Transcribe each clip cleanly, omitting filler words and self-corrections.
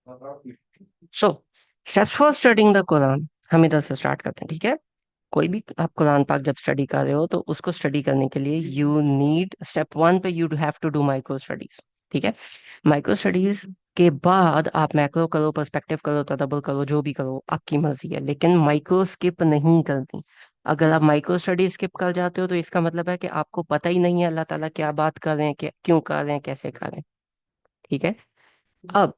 So steps for studying the Quran, हम इधर से स्टार्ट करते हैं, ठीक है। कोई भी आप कुरान पाक जब स्टडी कर रहे हो तो उसको स्टडी करने के लिए यू नीड स्टेप वन पे you have to do micro studies, ठीक है। माइक्रो स्टडीज के बाद आप मैक्रो करो, पर्सपेक्टिव करो, तदब्बर करो, जो भी करो आपकी मर्जी है, लेकिन माइक्रो स्किप नहीं करनी। अगर आप माइक्रो स्टडी स्किप कर जाते हो तो इसका मतलब है कि आपको पता ही नहीं है अल्लाह ताला क्या बात कर रहे हैं, क्यों कर रहे हैं, कैसे कर रहे हैं, ठीक है। अब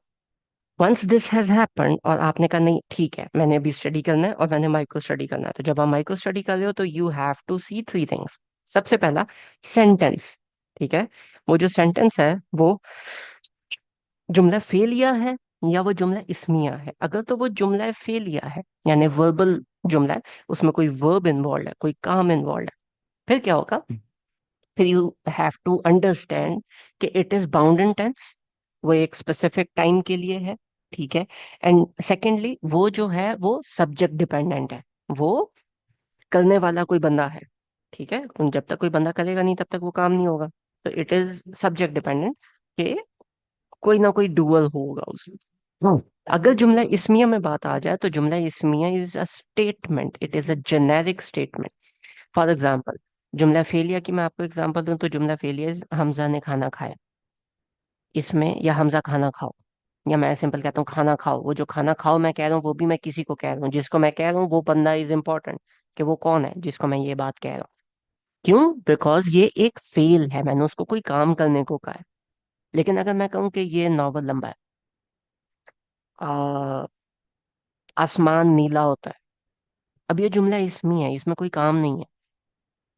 वंस दिस हैज हैपेंड और आपने कहा नहीं ठीक है मैंने अभी स्टडी करना है और मैंने माइक्रो स्टडी करना है, तो जब आप माइक्रो स्टडी कर रहे हो तो you have to see three things. सबसे पहला सेंटेंस, ठीक है। वो जो सेंटेंस है वो जुमला फेलिया है या वो जुमला इस्मिया है। अगर तो वो जुमला फेलिया है यानी वर्बल जुमला है, उसमें कोई वर्ब इन्वॉल्व है, कोई काम इन्वॉल्व है, फिर क्या होगा, फिर यू हैव टू अंडरस्टैंड कि it is bound in tense, वो एक स्पेसिफिक टाइम के लिए है, ठीक है। एंड सेकेंडली वो जो है वो सब्जेक्ट डिपेंडेंट है, वो करने वाला कोई बंदा है, ठीक है। जब तक कोई बंदा करेगा नहीं तब तक वो काम नहीं होगा। तो इट इज सब्जेक्ट डिपेंडेंट कि कोई ना कोई डुअल होगा उसमें। अगर जुमला इस्मिया में बात आ जाए तो जुमला इस्मिया is a statement, it is a generic statement. For example, जुमला फेलिया की मैं आपको एग्जांपल दूं तो जुमला फेलिया हमजा ने खाना खाया, इसमें या हमजा खाना खाओ, या मैं सिंपल कहता हूँ खाना खाओ। वो जो खाना खाओ मैं कह रहा हूँ वो भी मैं किसी को कह रहा हूँ, जिसको मैं कह रहा हूँ वो बंदा इज इम्पोर्टेंट, कि वो कौन है जिसको मैं ये बात कह रहा हूँ। क्यों? बिकॉज ये एक फेल है, मैंने उसको कोई काम करने को कहा है। लेकिन अगर मैं कहूँ कि ये नॉवल लंबा है, आ, आसमान नीला होता है, अब ये जुमला इसमें है, इसमें कोई काम नहीं है,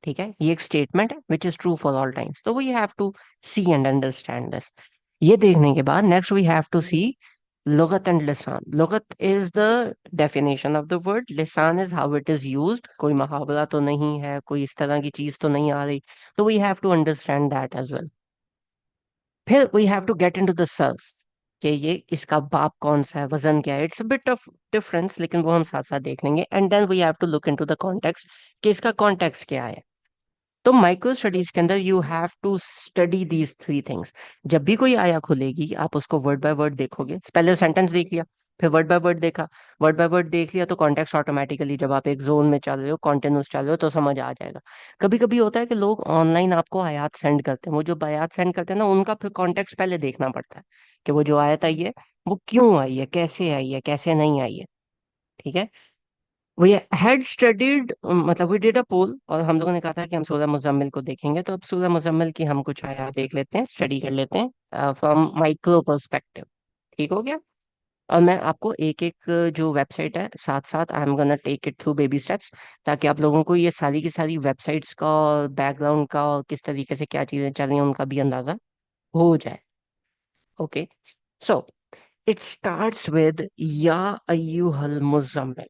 ठीक है। ये एक स्टेटमेंट है which is true for all times, तो we have to see and understand this. ये देखने के बाद next we have to see लुगत एंड लिसान। लुगत is the definition of the word, लिसान is how it is used, कोई मुहावरा तो नहीं है, कोई इस तरह की चीज तो नहीं आ रही, तो we have to understand that as well. फिर we have to get into the self, कि ये इसका बाप कौन सा है, वजन क्या है, it's a bit of difference, लेकिन वो हम साथ साथ देख लेंगे। And then we have to look into the context, कि इसका कॉन्टेक्स्ट क्या है। तो माइक्रो स्टडीज के अंदर you have to study these three things. जब भी कोई आया खुलेगी आप उसको वर्ड बाय वर्ड देखोगे, पहले सेंटेंस देख लिया, फिर वर्ड बाय वर्ड देखा, वर्ड बाय वर्ड देख लिया तो कॉन्टेक्स्ट ऑटोमेटिकली, जब आप एक जोन में चल रहे हो, कॉन्टिन्यूस चल रहे हो, तो समझ आ जाएगा। कभी कभी होता है कि लोग ऑनलाइन आपको आयात सेंड करते हैं, वो जो आयात सेंड करते हैं ना उनका फिर कॉन्टेक्स्ट पहले देखना पड़ता है, कि वो जो आयत आई है वो क्यों आई है, कैसे आई है, कैसे नहीं आई है, ठीक है। वी हैड स्टडीड, मतलब वी डिड अ पोल, और हम लोगों ने कहा था कि हम सूरह मुजम्मिल को देखेंगे, तो अब सूरह मुजम्मिल की हम कुछ आया देख लेते हैं, स्टडी कर लेते हैं फ्रॉम माइक्रो पर्सपेक्टिव, ठीक हो गया। और मैं आपको एक एक जो वेबसाइट है साथ साथ I am gonna take it through baby steps, ताकि आप लोगों को ये सारी की सारी वेबसाइट्स का और बैकग्राउंड का और किस तरीके से क्या चीजें चल रही हैं उनका भी अंदाजा हो जाए। Okay, so it starts with या अय्युहल मुजम्मिल।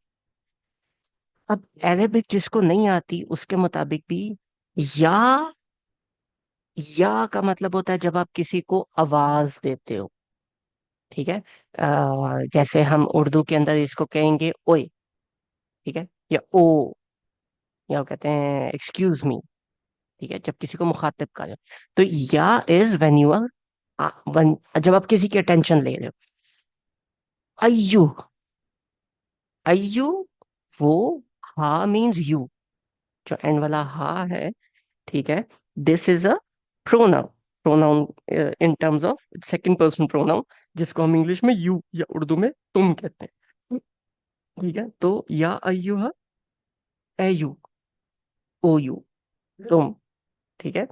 अब अरेबिक जिसको नहीं आती उसके मुताबिक भी या या का मतलब होता है जब आप किसी को आवाज देते हो, ठीक है। जैसे हम उर्दू के अंदर इसको कहेंगे ओए, ठीक है, या ओ, या वो कहते हैं एक्सक्यूज मी, ठीक है, जब किसी को मुखातिब करें। तो या इज व्हेन यू आर, जब आप किसी की अटेंशन ले रहे हो। अय्यू, अय्यू, वो, हा मीन्स यू, जो एंड वाला हा है, ठीक है, this is a pronoun, pronoun in terms of second person pronoun, जिसको हम इंग्लिश में यू या उर्दू में तुम कहते हैं, ठीक है। तो या अय्युहा, ए यू, ओ यू, तुम, ठीक है।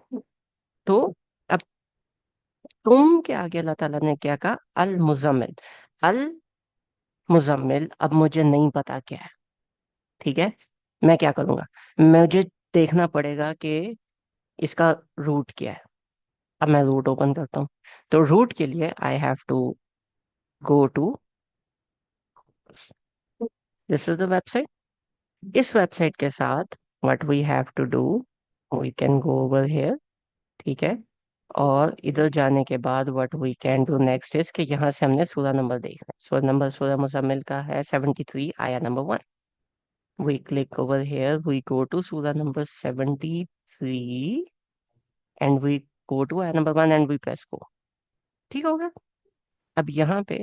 तो अब तुम के आगे अल्लाह ताला ने क्या कहा, अल मुजम्मिल, अल मुजम्मिल। अब मुझे नहीं पता क्या है, ठीक है। मैं क्या करूंगा, मुझे देखना पड़ेगा कि इसका रूट क्या है। अब मैं रूट ओपन करता हूँ, तो रूट के लिए I have to go to this is the website. इस वेबसाइट के साथ what we have to do, we can go over here, ठीक है। और इधर जाने के बाद what we can do next is कि यहाँ से हमने सूरा नंबर देखना है, सूरा नंबर सूरा मुजम्मिल का है 73 आया number 1। We click over here, we go to सूरा number 73 and we go to आया number 1 and we press go, ठीक हो गया। अब यहाँ पे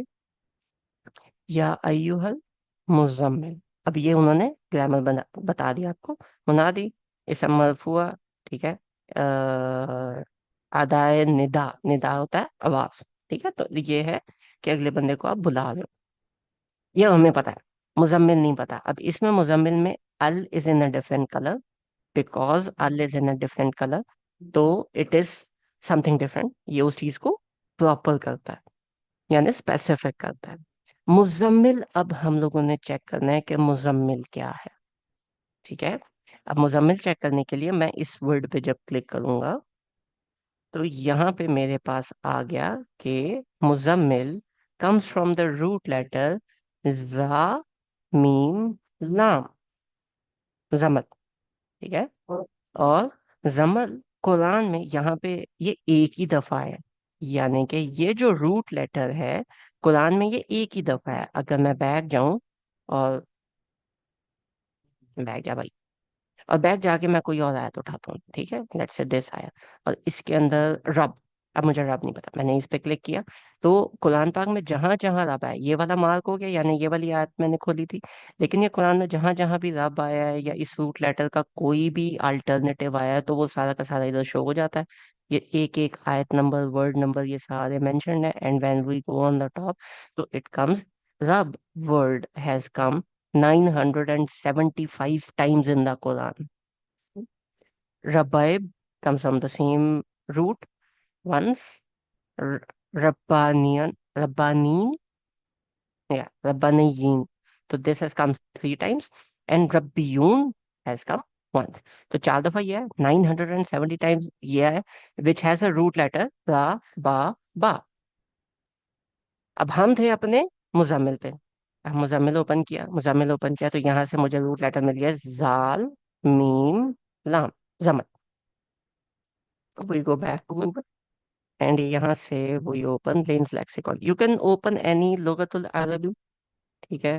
या अय्युहल मुजम्मिल। अब ये उन्होंने ग्रामर बता दिया आपको। मुनादी, इसम मरफूआ, ठीक है। अदाए निदा, निदा होता है आवाज, ठीक है। तो ये है कि अगले बंदे को आप बुला रहे हो, ये हमें पता है। मुजम्मिल नहीं पता। अब इसमें मुजम्मिल में all is in a different colour, because all is in a different colour, तो इट इज समथिंग डिफरेंट। ये उस चीज को प्रॉपर करता है, यानी स्पेसिफिक करता है। मुजम्मिल, अब हम लोगों ने चेक करना है कि मुजम्मिल क्या है, ठीक है। अब मुजम्मिल चेक करने के लिए मैं इस वर्ड पे जब क्लिक करूंगा तो यहाँ पे मेरे पास आ गया कि Muzzammil comes from the root letter जा मीम लाम, जमल, ठीक है। और जमल कुरान में यहाँ पे ये एक ही दफा है, यानी कि ये जो रूट लेटर है कुरान में ये एक ही दफा है। अगर मैं बैक जाऊं और बैक जा भाई, और बैक जाके मैं कोई और आयत उठाता हूँ, ठीक है। लेट्स से दिस आया, और इसके अंदर रब। अब मुझे रब नहीं पता, मैंने इस पे क्लिक किया तो कुरान पाक में जहां जहां रब आया ये वाला मार्क हो गया, यानी ये वाली आयत मैंने खोली थी। लेकिन ये कुरान में जहां जहां भी रब आया है या इस रूट लेटर का कोई भी अल्टरनेटिव आया है तो वो सारा का सारा इधर शो हो जाता है। ये एक एक आयत नंबर, वर्ड नंबर, ये सारे मेंशन्ड है। And when we go on the top तो इट कम्स, रब word has come 975 times in the Quran. Rabaib comes from the same root once. Rabbanian, Rabbanin, yeah, Rabbaniyin. So this has come 3 times, and Rabbiyun has come once. तो 4 दफा ये है, 970 times ये है, which has a root letter ra, ba, ba. अब हम थे अपने मुजम्मिल पे। अब मुजम्मिल ओपन किया तो यहाँ से मुझे रूट लेटर मिल गया जाल मीम लाम, जमल। We go back to Google and यहाँ से we open Lane's Lexicon. You can open any लुगतुल अरबी, ठीक है।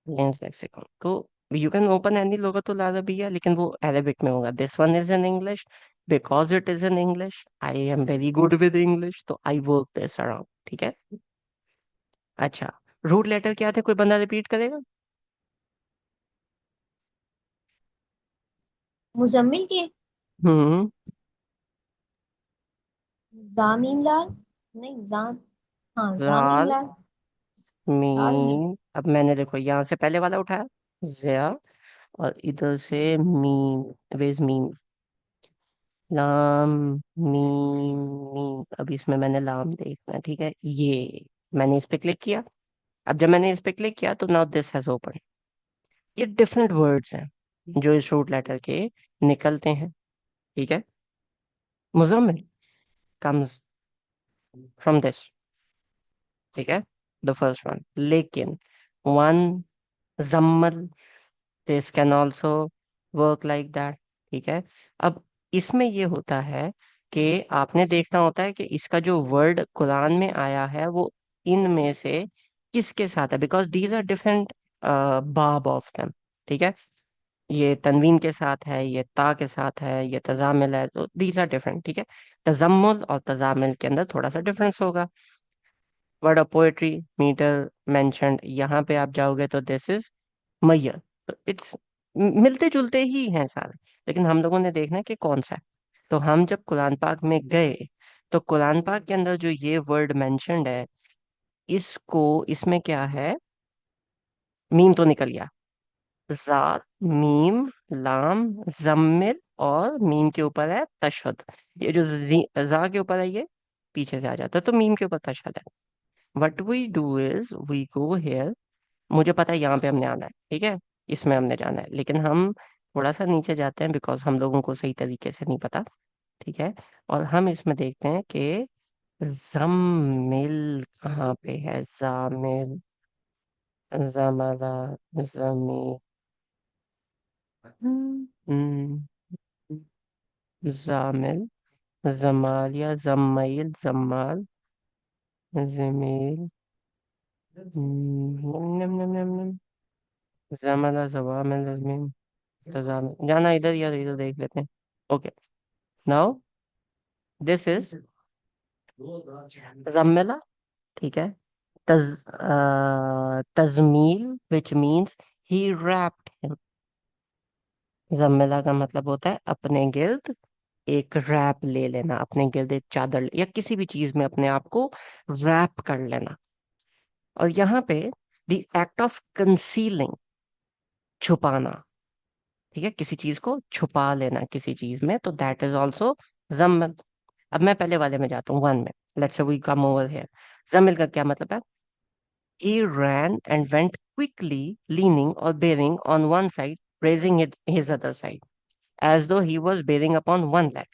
लेंस लेक्सिकॉन तो यू कैन ओपन एनी लुगतुल अरबिया, लेकिन वो अरेबिक में होगा। This one is in English, because it is in English I am very good with English, तो आई वर्क दिस अराउंड, ठीक है। अच्छा, रूट लेटर क्या थे, कोई बंदा रिपीट करेगा? मुजम्मिल के हम्म। जामीम लाल, नहीं जाम, हाँ जामीम राल लाल। लाल नहीं। मीम, अब मैंने देखो यहाँ से पहले वाला उठाया जया, और इधर से मीम, वेज मीम, लाम मीम मीम। अब इसमें मैंने लाम देखना है, ठीक है। ये मैंने इस पे क्लिक किया। अब जब मैंने इस पे क्लिक किया तो नाउ दिस हैज ओपन। ये डिफरेंट वर्ड्स हैं जो इस रूट लेटर के निकलते हैं, ठीक है। मुजम्मिल कम्स फ्रॉम दिस, ठीक है, द फर्स्ट वन। लेकिन वन जम्मल, this can also work like that, ठीक है। अब इसमें ये होता है कि आपने देखना होता है कि इसका जो वर्ड कुरान में आया है वो इनमें से किसके साथ है, बिकॉज दीज आर डिफरेंट बाब ऑफ देम, ठीक है। ये तनवीन के साथ है, ये ता के साथ है, ये तजामिल है, तो दीज आर डिफरेंट, ठीक है। तजम्मुल और तजामिल के अंदर थोड़ा सा डिफरेंस होगा। Word of poetry, meter mentioned, यहाँ पे आप जाओगे तो दिस इज मैयर। तो इट्स मिलते जुलते ही हैं सारे, लेकिन हम लोगों ने देखना है कि कौन सा है। तो हम जब कुरान पाक में गए तो कुरान पाक के अंदर जो ये वर्ड मेंशन्ड है, इसको, इसमें क्या है, मीम तो निकल गया, जा मीम लाम जम्मिल, और मीम के ऊपर है तशहद। ये जो जा के ऊपर है ये पीछे से आ जाता है, तो मीम के ऊपर तशहद है। What we do is we go here, मुझे पता है यहाँ पे हमने आना है, ठीक है, इसमें हमने जाना है, लेकिन हम थोड़ा सा नीचे जाते हैं बिकॉज हम लोगों को सही तरीके से नहीं पता, ठीक है। और हम इसमें देखते हैं कि जम्मिल कहाँ पे है, जामिल, जमला, जमील, हम्म, जामिल, जमाल या जमाइल, जमाल, जमील, नम नम नम नम, जमला, जवामिल, जमील, तजामिल। जाना इधर या इधर देख लेते हैं। ओके, नाउ दिस इज जम्मिला, ठीक है। तजमील which means he wrapped him. जम्मिला का मतलब होता है अपने गिर्द एक रैप ले लेना, अपने गिर्द एक चादर या किसी भी चीज में अपने आप को रैप कर लेना। और यहाँ पे द एक्ट ऑफ कंसीलिंग, छुपाना, ठीक है, किसी चीज को छुपा लेना किसी चीज में, तो दैट इज ऑल्सो जम्मिल। अब मैं पहले वाले में जाता हूँ, वन में। Let's say we come over here. जम्मिल का क्या मतलब है? He ran and went quickly, leaning or bearing on one side, raising his other side, as though he was bearing upon one leg,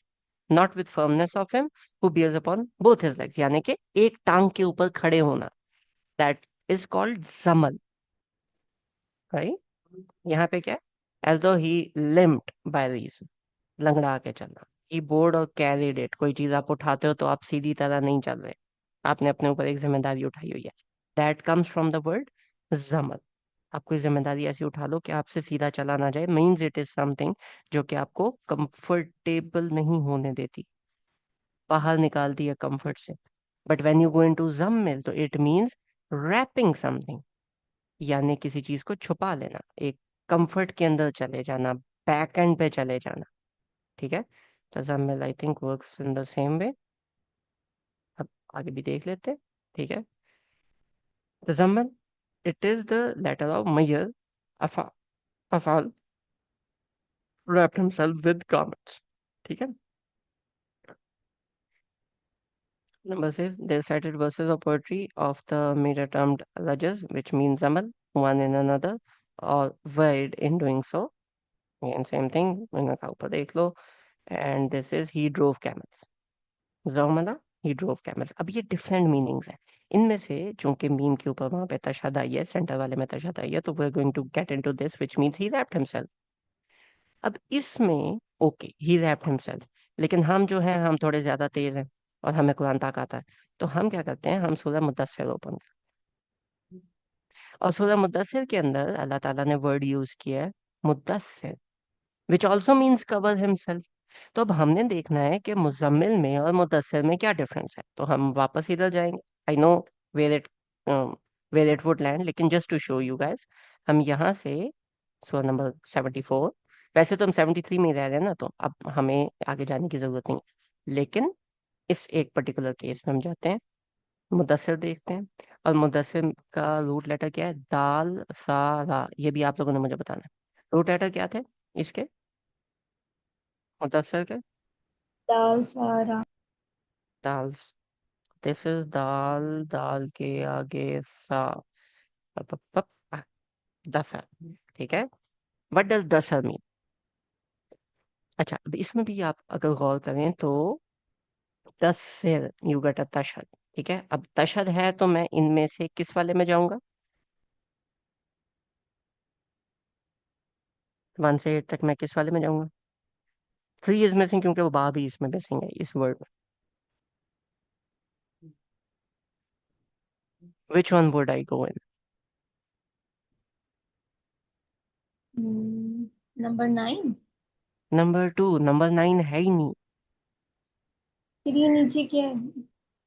not with firmness of him who bears upon both his legs। यानी कि एक टांग के ऊपर खड़े होना, that is called जमल, right. यहाँ पे क्या है? as though he limped by reason, लंगड़ा के चलना। he bore और carried it, कोई चीज आप उठाते हो तो आप सीधी तरह नहीं चल रहे, आपने अपने ऊपर एक जिम्मेदारी उठाई हुई है। That comes from the word जमल। आप कोई जिम्मेदारी ऐसी उठा लो कि आपसे सीधा चला ना जाए, मीन्स इट इज समथिंग जो कि आपको कंफर्टेबल नहीं होने देती, बाहर निकालती है कंफर्ट से। But when you go into जम्मिल तो इट मीन्स रैपिंग समथिंग, यानी किसी चीज को छुपा लेना, एक कंफर्ट के अंदर चले जाना, बैक एंड पे चले जाना, ठीक है। तो जम्मिल I think works in the same way. अब आगे भी देख लेते हैं, ठीक है। तो जम्मिल, it is the letter of मयर, अफा, अफाल, wrapped himself with garments, ठीक है। Number six, they cited verses of poetry of the meter termed rajas, which means zamal, one in another, or varied in doing so. Again, same thing, इनका ऊपर देख लो। And this is he drove camels। जमला, he drove camels। अब ये different meanings है इनमें से, चूंकि मीम के ऊपर वहां पे तशहद आई है, सेंटर वाले में तशहद आई है, तो we are going to get into this which means he wrapped himself. अब इसमें ओके ही रैप्ड हिमसेल्फ, लेकिन हम जो है हम थोड़े ज्यादा तेज हैं और हमें कुरान पाक आता है, तो हम क्या करते हैं, हम सूरह मुद्दस्सिर ओपन करते हैं। और सूरह मुद्दस्सिर के अंदर अल्लाह ताला ने वर्ड यूज किया है मुद्दस्सिर, which also means cover himself. तो अब हमने देखना है कि मुजम्मिल में और मुद्दस्सिर में क्या डिफरेंस है, तो हम वापस इधर जाएंगे। I know where it where it would land, लेकिन just to show you guys, हम यहाँ से सूरह नंबर 74, वैसे तो हम 73 में ही रह रहे हैं ना, तो अब हमें आगे जाने की जरूरत नहीं, लेकिन इस एक पर्टिकुलर केस में हम जाते हैं, मुदस्सिर देखते हैं। और मुदस्सिर का रूट लेटर क्या है? दाल सा रा, ये भी आप लोगों ने मुझे बताना है। रूट लेटर क्या थे इसके, मुदस्सिर के? दाल सारा। दाल, दिस इज दाल, दाल के आगे सा, प, प, प, प, दसर, ठीक है। व्हाट डज दसर मीन? अच्छा, अब इसमें भी आप अगर गौर करें तो तस्सिर, यू गेट अ तशहद, ठीक है। अब तशहद है तो मैं इनमें से किस वाले में जाऊंगा? 1 से 8 तक मैं किस वाले में जाऊंगा? 3 इज मिसिंग, क्योंकि वो बा भी इसमें मिसिंग है इस वर्ड में। Which one would I go in? Number 9। Number 2, number 9 है ही नहीं। फिर ये नीचे क्या है?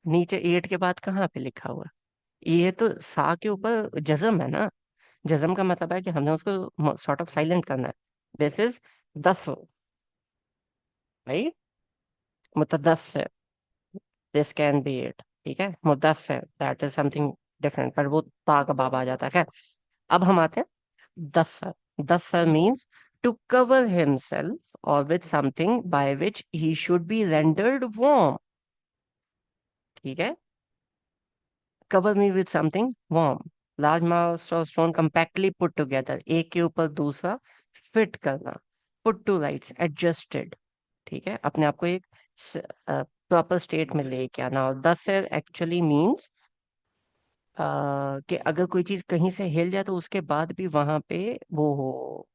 नीचे 8 के बाद कहाँ पे लिखा हुआ है? ये तो सा के ऊपर जज्म है ना। जज्म का मतलब है कि हमने उसको सॉर्ट ऑफ साइलेंट करना है। दिस इज दस, राइट। मुतदस्सिर, दिस कैन बी इट, ठीक है। मुदस्सिर, दैट इज समथिंग डिफरेंट, पर वो ता का बाब आ जाता है। खैर, अब हम आते हैं दस्सर। दस्सर मीन्स टू कवर हिमसेल्फ और with something by which he should be rendered warm, ठीक है। Cover me with something warm, large mass of stone compactly put together, एक के ऊपर दूसरा फिट करना, पुट टू राइट्स, एडजस्टेड, ठीक है, अपने आप को एक प्रॉपर स्टेट में लेके आना। और दस्सर एक्चुअली मीन्स कि अगर कोई चीज कहीं से हिल जाए तो उसके बाद भी वहां पे वो हो,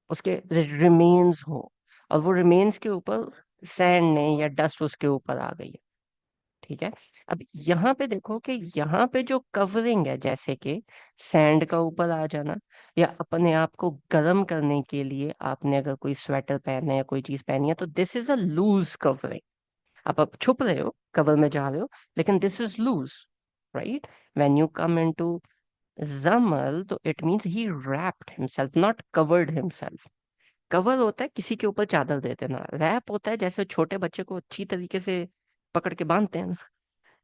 उसके रिमेन्स हो, और वो रिमेन्स के ऊपर सैंड ने या डस्ट उसके ऊपर आ गई है, ठीक है। अब यहाँ पे देखो कि यहाँ पे जो कवरिंग है, जैसे कि सैंड का ऊपर आ जाना, या अपने आप को गर्म करने के लिए आपने अगर कोई स्वेटर पहना है या कोई चीज पहनी है, तो this is a loose covering. आप छुप रहे हो, कवर में जा रहे हो, लेकिन this is loose, right? When you come into जमल, तो it means he wrapped himself, not covered himself. Cover होता है किसी के ऊपर चादर दे देना, रैप होता है जैसे छोटे बच्चे को अच्छी तरीके से पकड़ के बांधते हैं ना,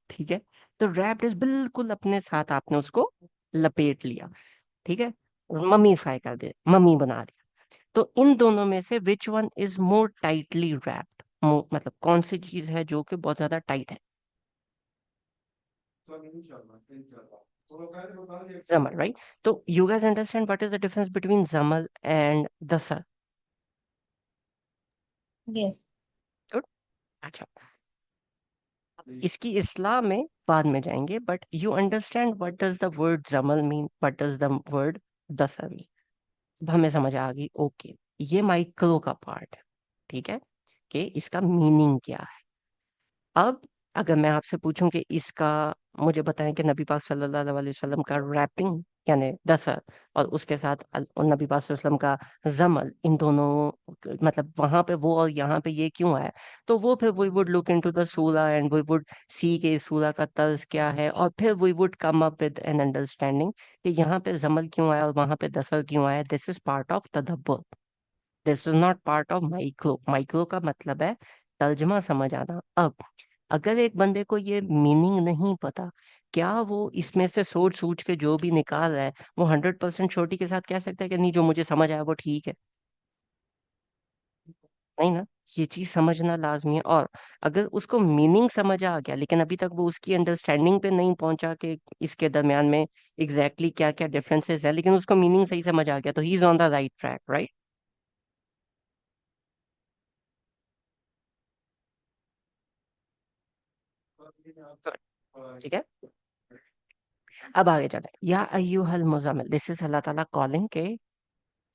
ठीक है? तो रैप्ड इज बिल्कुल अपने साथ आपने उसको लपेट लिया, ठीक है, मम्मीफाई कर दे, मम्मी बना दिया। तो इन दोनों में से which one is more tightly wrapped, मतलब कौन सी चीज है जो कि बहुत ज्यादा टाइट है? जमल, राइट? तो you guys understand what is the difference between जमल एंड दसर? यस। गुड। अच्छा, इसकी इस्लाह में बाद में जाएंगे, but you understand what does the word जमल mean, what does the word दसर मीन? अब हमें समझ आ गई, ओके, ये माइक्रो का पार्ट है, ठीक है, कि इसका मीनिंग क्या है। अब अगर मैं आपसे पूछूं कि इसका, मुझे बताएं कि नबी पाक सल्लल्लाहु अलैहि वसल्लम का रैपिंग यानी दसर, और उसके साथ नबी पाक सल्लल्लाहु अलैहि वसल्लम का जमल, इन दोनों मतलब वहां पे वो और यहाँ पे ये क्यों आया, तो वो फिर we would look into the सूरा एंड वी वुड सी के इस सूरा का तर्ज क्या है, और फिर we would come up with an understanding कि यहाँ पे जमल क्यों आया और वहां पे दसर क्यों आया। दिस इज पार्ट ऑफ तदब्बर, this is not part of micro. Micro का मतलब है तर्जमा समझ आना। अब अगर एक बंदे को ये मीनिंग नहीं पता, क्या वो इसमें से सोच सूच के जो भी निकाल रहा है वो 100% श्योरिटी के साथ कह सकता है कि नहीं, जो मुझे समझ आया वो ठीक है? नहीं ना, ये चीज समझना लाजमी है। और अगर उसको मीनिंग समझ आ गया लेकिन अभी तक वो उसकी अंडरस्टैंडिंग पे नहीं पहुंचा कि इसके दरमियान में एग्जैक्टली क्या क्या डिफरेंसेस है, लेकिन उसको मीनिंग सही समझ आ गया, तो he is on the right track, right? ठीक है, अब आगे चलते हैं। या अय्युहल मुजम्मिल, दिस इज अल्लाह ताला कॉलिंग के,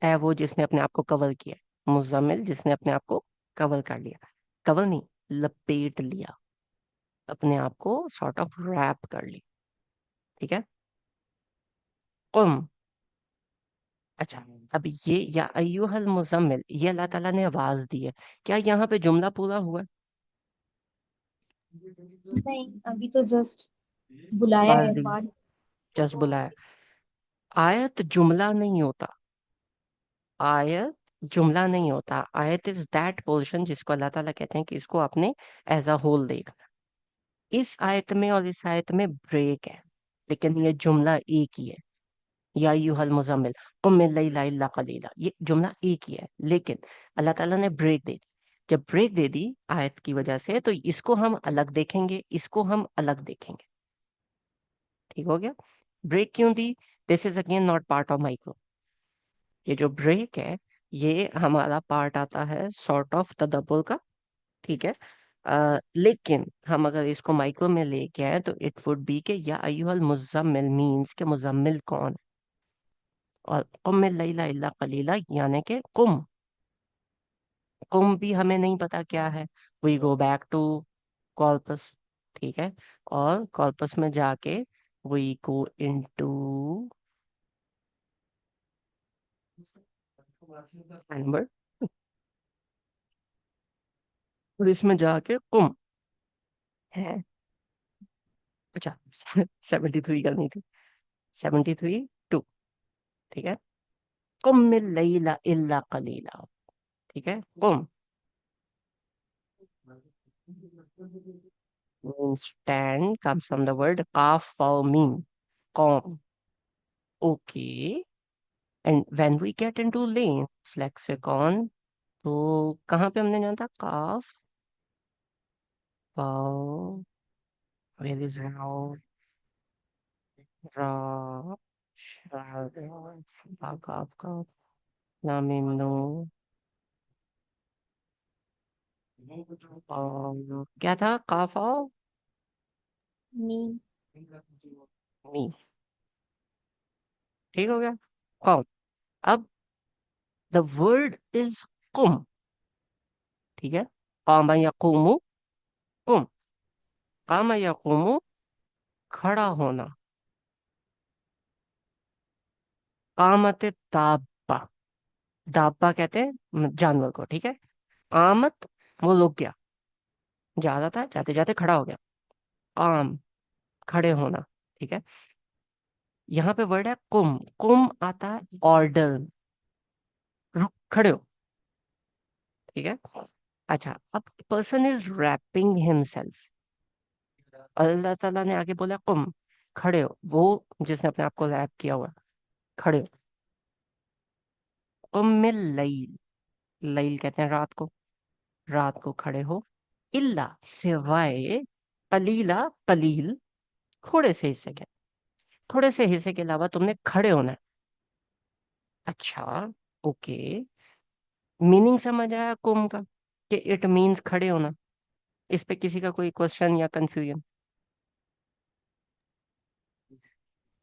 है वो जिसने अपने आप को कवर किया, मुजम्मिल जिसने अपने आप को कवर कर लिया, कवर नहीं, लपेट लिया, अपने आप को सॉर्ट ऑफ रैप कर लिया, ठीक है? कुम। अच्छा, अब ये या अय्युहल मुजम्मिल, ये अल्लाह ताला ने आवाज दी है, क्या यहाँ पे जुमला पूरा हुआ है? नहीं, अभी तो जस्ट बुलाया आवाज है दी, बात। जस्ट बुलाया। आयत जुमला नहीं होता, आयत जुमला नहीं होता। आयत इज दैट पोर्शन जिसको अल्लाह ताला कहते हैं कि इसको आपने एज अ होल देखा। इस आयत में और इस आयत में ब्रेक है, लेकिन ये जुमला एक ही है। या अय्युहल मुजम्मिल कुम मिन लैला इल्ला कलीला, ये जुमला एक ही है, लेकिन अल्लाह ताला ने ब्रेक दे दी। जब ब्रेक दे दी आयत की वजह से, तो इसको हम अलग देखेंगे, इसको हम अलग देखेंगे, ठीक हो गया? ब्रेक क्यों दी? This is again not part of micro. ये जो ब्रेक है, ये हमारा पार्ट आता है सॉर्ट ऑफ तदब्बुर का, ठीक है? लेकिन हम अगर इसको माइक्रो में लेके आए तो इट वुड बी के या अय्युहल मुजम्मिल मीन्स के मुजम्मिल कौन है? और कुम मिन लैला इल्ला कलीला यानी कि कुम भी हमें नहीं पता क्या है। We go back to corpus, ठीक है, और कॉर्पस में जाके वी गो इनटू नंबर, और इसमें जाके कुम है। अच्छा, 73 करनी थी, 73 टू, ठीक है? कुम मिन लैला इल्ला कलीला, ठीक है, कुम means stand, comes from the word kaf or mim, calm. Okay. And when we get into Lane's lexicon, तो कहाँ पे हमने जाना था? काफ, वाव, where is now, ra, shar, काफ का नाम नो, और क्या था? काफ और मी। मी, ठीक हो गया? कॉम। अब द वर्ड इज कुम, ठीक है? कामा यकुमु, कुम, कामा यकुमु, खड़ा होना, कामत दाब्बा, दाब्बा कहते हैं जानवर को, ठीक है? कामत, वो रुक गया, जा रहा था, जाते जाते खड़ा हो गया। आम, खड़े होना। ठीक है। यहाँ पे वर्ड है कुम। कुम आता है ऑर्डर, रुक, खड़े हो। ठीक है। अच्छा, अब पर्सन इज रैपिंग हिमसेल्फ। अल्लाह ताला ने आगे बोला कुम, खड़े हो। वो जिसने अपने आप को रैप किया हुआ है, खड़े हो। कुम मिल लैल, लैल कहते हैं रात को, रात को खड़े हो। इल्ला, सिवाय, कलीला, कलील, थोड़े से हिस्से के, थोड़े से हिस्से के अलावा तुमने खड़े होना है। अच्छा, ओके। मीनिंग समझ आया कुम का, कि इट मीन्स खड़े होना। इस पे किसी का कोई क्वेश्चन या कंफ्यूजन?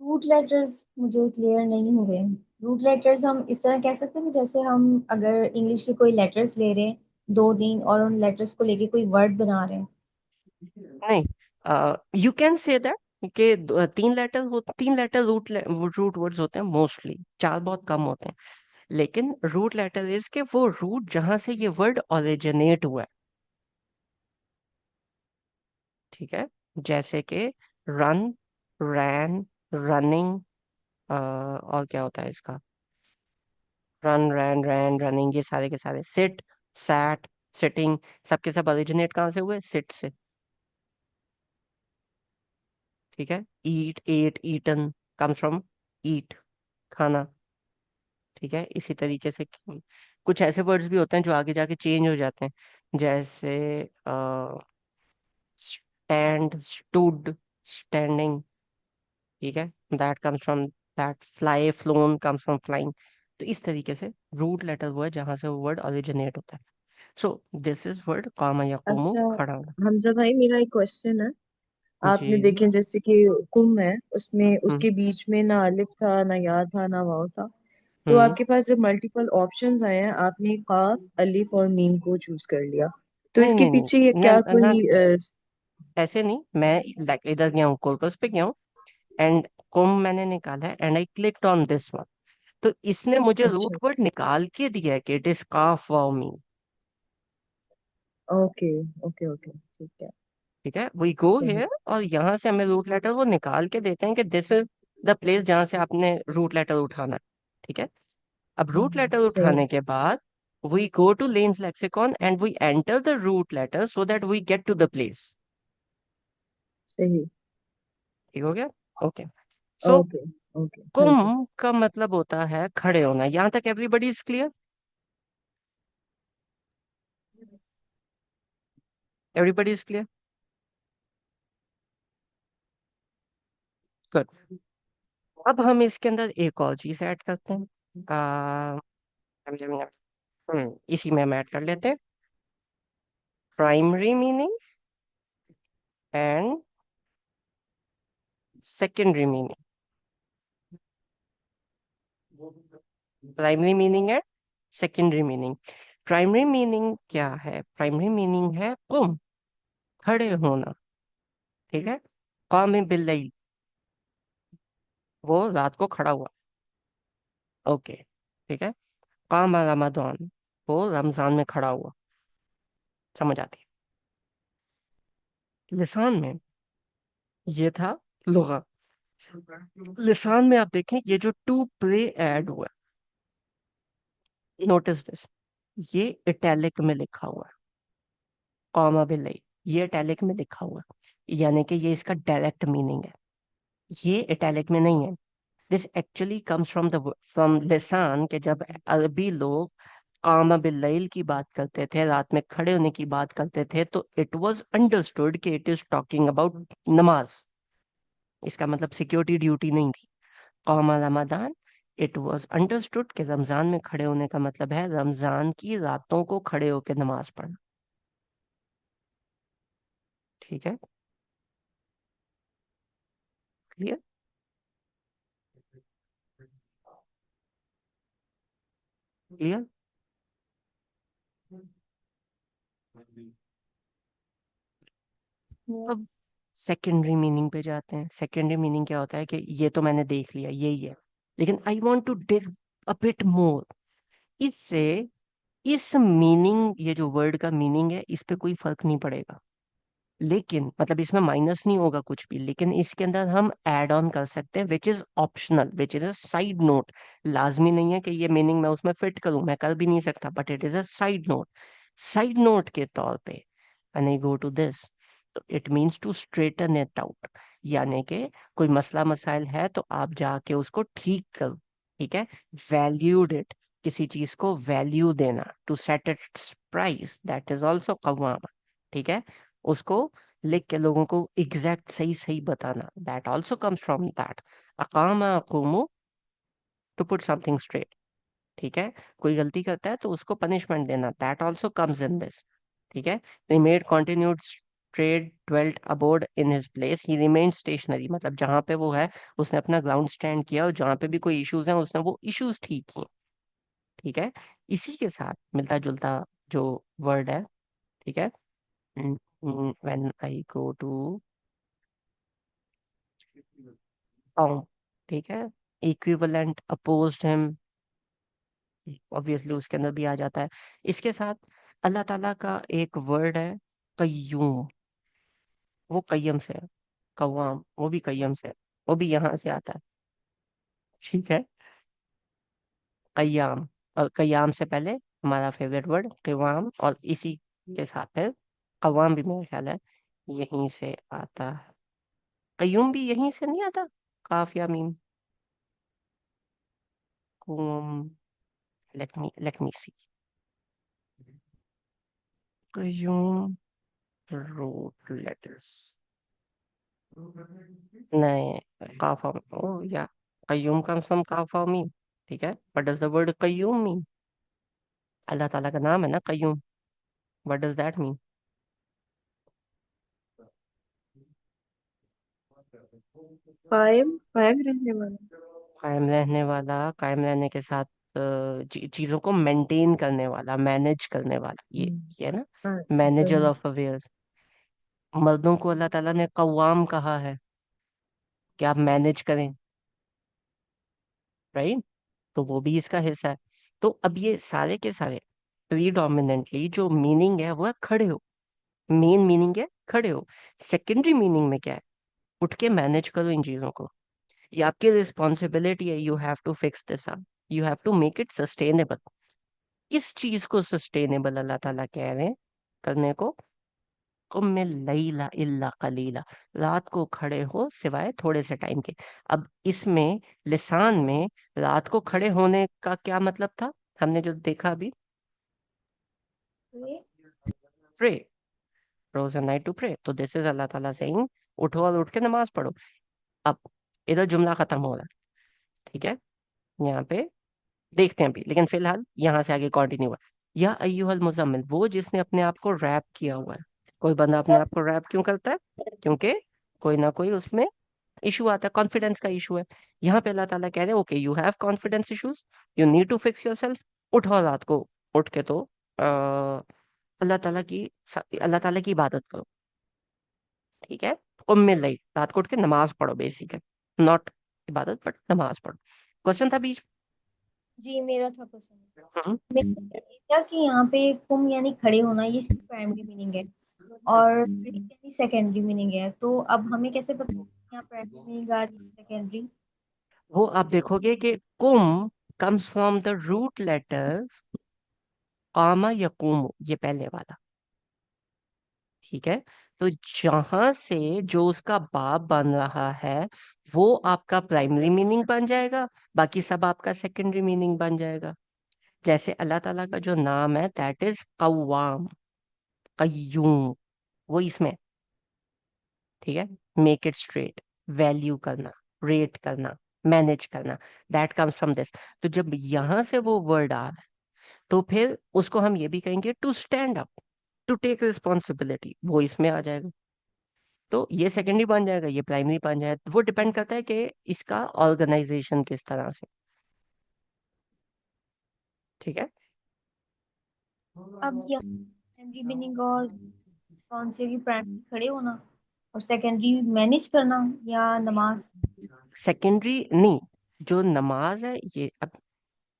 रूट लेटर्स मुझे क्लियर नहीं हुए। रूट लेटर्स हम इस तरह कह सकते हैं कि जैसे हम अगर इंग्लिश के कोई लेटर्स ले रहे हैं, दो तीन, और उन लेटर्स को लेके कोई वर्ड बना रहे हैं। नहीं, यू कैन से दैट कि तीन लेटर हो, तीन लेटर रूट, रूट वर्ड्स होते हैं मोस्टली, चार बहुत कम होते हैं। लेकिन रूट लेटर इज के वो रूट जहां से ये वर्ड ओरिजिनेट हुआ है। ठीक है। जैसे कि रन, रैन, रनिंग, और क्या होता है इसका, रन, रैन, रैन, रनिंग, ये सारे के सारे, सिट, सैट, सिटिंग, सबके सब ओरिजिनेट कहाँ से हुए? सिट से। ठीक है। ईट, एट, ईटन, कम्स फ्रॉम ईट, खाना। ठीक है। इसी तरीके से कुछ ऐसे वर्ड्स भी होते हैं जो आगे जाके चेंज हो जाते हैं, जैसे स्टैंड, स्टूड, स्टैंडिंग। ठीक है। That comes from that, fly, phloem comes from flying. तो इस तरीके से रूट लेटर वो है जहां से वो वर्ड ओरिजिनेट होता है। सो दिस इज वर्ड कामा याकुमु, अच्छा खड़ा होना। हमजा भाई, मेरा एक क्वेश्चन है। आपने जी। देखे जैसे कि कुम है, उसमें हम्म। उसके बीच में ना अलिफ था, ना या था, ना वाव था। तो हम्म। आपके पास जब मल्टीपल ऑप्शंस आए हैं, आपने काफ, अलिफ और मीम को चूज कर लिया। तो नहीं इसके नहीं पीछे ये नहीं, क्या ना, कोई ऐसे नहीं। मैं लाइक इधर गया हूँ, कॉर्पस पे गया हूँ, एंड कुम मैंने निकाला है, and I clicked on this one. तो इसने मुझे अच्छा रूट अच्छा। वर्ड निकाल के दिया है कि it is calf wow mean. Okay okay okay, ठीक है। ठीक है। वी गो सही हियर, और यहाँ से हमें रूट लेटर वो निकाल के देते हैं कि दिस इज द प्लेस जहाँ से आपने रूट लेटर उठाना है। ठीक है। अब रूट लेटर सही उठाने के बाद we go to Lane's lexicon and we enter the root letter so that we get to the place. सही। ठीक हो गया? Okay. So okay okay, thank you. कुम का मतलब होता है खड़े होना। यहाँ तक everybody is clear? Everybody is clear? Good. अब हम इसके अंदर एक और चीज ऐड करते हैं। इसी में हम ऐड कर लेते हैं primary meaning and secondary meaning. Primary meaning है, सेकेंडरी मीनिंग। प्राइमरी मीनिंग क्या है? प्राइमरी मीनिंग है कुम, खड़े होना। ठीक है। कौम बिल्लैल, वो रात को खड़ा हुआ। ओके। ठीक है। काम रमजान, वो रमजान में खड़ा हुआ। समझ आती है? लिसान में ये था लुगा। लिसान में आप देखें, ये जो टू प्ले ऐड हुआ, नोटिस दिस, ये इटैलिक में लिखा हुआ है, कॉमा बिल्लैल, ये इटैलिक में लिखा हुआ है, यानी कि ये इसका डायरेक्ट मीनिंग है। ये इटैलिक में नहीं है। This actually comes from the from लिसान, के जब अरबी लोग कामा बिल्लैल की बात करते थे, रात में खड़े होने की बात करते थे, तो इट वाज अंडरस्टूड कि इट इज टॉकिंग अबाउट नमाज। इसका मतलब सिक्योरिटी ड्यूटी नहीं थी। कामा रमजान, इट वाज अंडरस्टूड कि रमजान में खड़े होने का मतलब है रमजान की रातों को खड़े होकर नमाज पढ़ना। ठीक है। क्लियर? क्लियर? अब यस। सेकेंडरी मीनिंग पे जाते हैं। सेकेंडरी मीनिंग क्या होता है कि ये तो मैंने देख लिया, यही है, लेकिन I want to dig a bit more. इससे इस मीनिंग, ये जो वर्ड का मीनिंग है, इस पे कोई फर्क नहीं पड़ेगा। लेकिन मतलब इसमें माइनस नहीं होगा कुछ भी, लेकिन इसके अंदर हम ऐड ऑन कर सकते हैं which is optional, which is a side note. लाजमी नहीं है कि ये मीनिंग मैं उसमें फिट करूं, मैं कर भी नहीं सकता, but it is a side note. Side note के तौर पे when I go to this, तो it means to straighten it out, यानी कि कोई मसला मसाइल है तो आप जाके उसको ठीक करो। ठीक है। वैल्यूड इट, किसी चीज को वैल्यू देना, to set its price, that is also कवामा। ठीक है। उसको लिख के लोगों को एग्जैक्ट सही सही बताना, that also comes from that. अकामा अकुमु, टू पुट समथिंग स्ट्रेट। ठीक है। कोई गलती करता है तो उसको पनिशमेंट देना, that also comes in this. ठीक है। Remade continued trade dwelt aboard in his place, he remained stationary, मतलब जहां पे वो है उसने अपना ग्राउंड स्टैंड किया, और जहां पे भी कोई इश्यूज हैं उसने वो इश्यूज ठीक किए। ठीक है। इसी के साथ मिलता जुलता जो वर्ड है। ठीक है। When I go to found, ठीक है। इक्विवेलेंट, अपोज्ड हिम, ऑब्वियसली उसके अंदर भी आ जाता है। इसके साथ अल्लाह ताला का एक वर्ड है कय्यूम, वो कय्यम से है। कव्वाम, वो भी कय्यम से है, वो भी यहाँ से आता है। ठीक है। कय्याम, और कय्याम से पहले हमारा फेवरेट वर्ड क़िवाम, और इसी के साथ फिर कव्वाम भी मेरा ख्याल है यहीं से आता है। कय्यूम भी यहीं से नहीं आता, काफ या मीम। लेट मी सी। कय्यूम रूट लेटर्स, नहीं, काफ और ओ या कय्यूम कम्स फ्रॉम काफ और मीम। ठीक है। व्हाट डज द वर्ड कय्यूम मीन? अल्लाह ताला का नाम है ना कय्यूम, व्हाट डज दैट मीन? कायम कायम रहने वाला। कायम रहने वाला, कायम रहने के साथ चीजों को मेंटेन करने वाला, मैनेज करने वाला, ये है ना, सही। Manager of affairs. मर्दों को अल्लाह ताला ने कव्वाम कहा है कि आप मैनेज करें, राइट? तो वो भी इसका हिस्सा है। तो अब ये सारे के सारे प्रीडोमिनेंटली जो मीनिंग है वो है खड़े हो। मेन मीनिंग है खड़े हो। सेकेंडरी मीनिंग में क्या है? उठ के मैनेज करो इन चीजों को। ये आपकी रिस्पॉन्सिबिलिटी है, you have to fix this up, you have to make it sustainable. किस चीज को सस्टेनेबल अल्लाह ताला कह रहे हैं करने को? कुम लैला इल्ला कलीला, रात को खड़े हो सिवाय थोड़े से टाइम के। अब इसमें लिसान में रात को खड़े होने का क्या मतलब था, हमने जो देखा अभी? ये pray, rose and night to pray, तो दिस इज अल्लाह ताला सेइंग उठो और उठ के नमाज पढ़ो। अब इधर जुमला खत्म हो रहा है। ठीक है। यहाँ पे देखते हैं अभी, लेकिन फिलहाल यहाँ से आगे कंटिन्यू है। या अय्युहल मुजम्मिल, वो जिसने अपने आप को रैप किया हुआ है। कोई बंदा अपने आप को रैप क्यों करता है? क्योंकि कोई ना कोई उसमें इशू आता है, कॉन्फिडेंस का इशू है। यहाँ पे अल्लाह ताला कह रहे हैं okay you have confidence issues, you need to fix yourself. उठो रात को, उठ के तो अल्लाह ताला की अल्लाह ताला की इबादत करो। ठीक है। उम्मिल लैल, रात को उठ के नमाज पढ़ो, बेसिक है, नॉट इबादत बट नमाज पढ़ो। क्वेश्चन था बीच जी मेरा था में। क्वेश्चन। मेरा ये था कि यहाँ पे कुम यानी खड़े होना, ये इसकी प्राइमरी मीनिंग है और खड़ी यानी सेकेंडरी मीनिंग है। तो अब हमें कैसे पता कि यहाँ प्राइमरी मीनिंग आ रही है सेकेंडरी? वो आप देखोगे कि कुम comes from the root letters कामा यकूम, ये पहले वाला। ठीक है। तो जहां से जो उसका बाप बन रहा है वो आपका प्राइमरी मीनिंग बन जाएगा, बाकी सब आपका सेकेंडरी मीनिंग बन जाएगा। जैसे अल्लाह ताला का जो नाम है दैट इज कव्वाम, कय्यूम, वो इसमें। ठीक है। मेक इट स्ट्रेट, वैल्यू करना, रेट करना, मैनेज करना, दैट कम्स फ्रॉम दिस। तो जब यहां से वो वर्ड आ रहा है तो फिर उसको हम ये भी कहेंगे to stand up, to take responsibility, वो इसमें आ जाएगा। तो ये सेकेंडरी बन जाएगा, ये प्राइमरी बन जाएगा, वो डिपेंड करता है कि इसका ऑर्गेनाइजेशन किस तरह से। ठीक है। अब यहाँ प्राइमरी मीनिंग और कौन से भी प्राइमरी खड़े होना और सेकेंडरी मैनेज करना या नमाज? सेकेंडरी नहीं, जो नमाज है ये, अब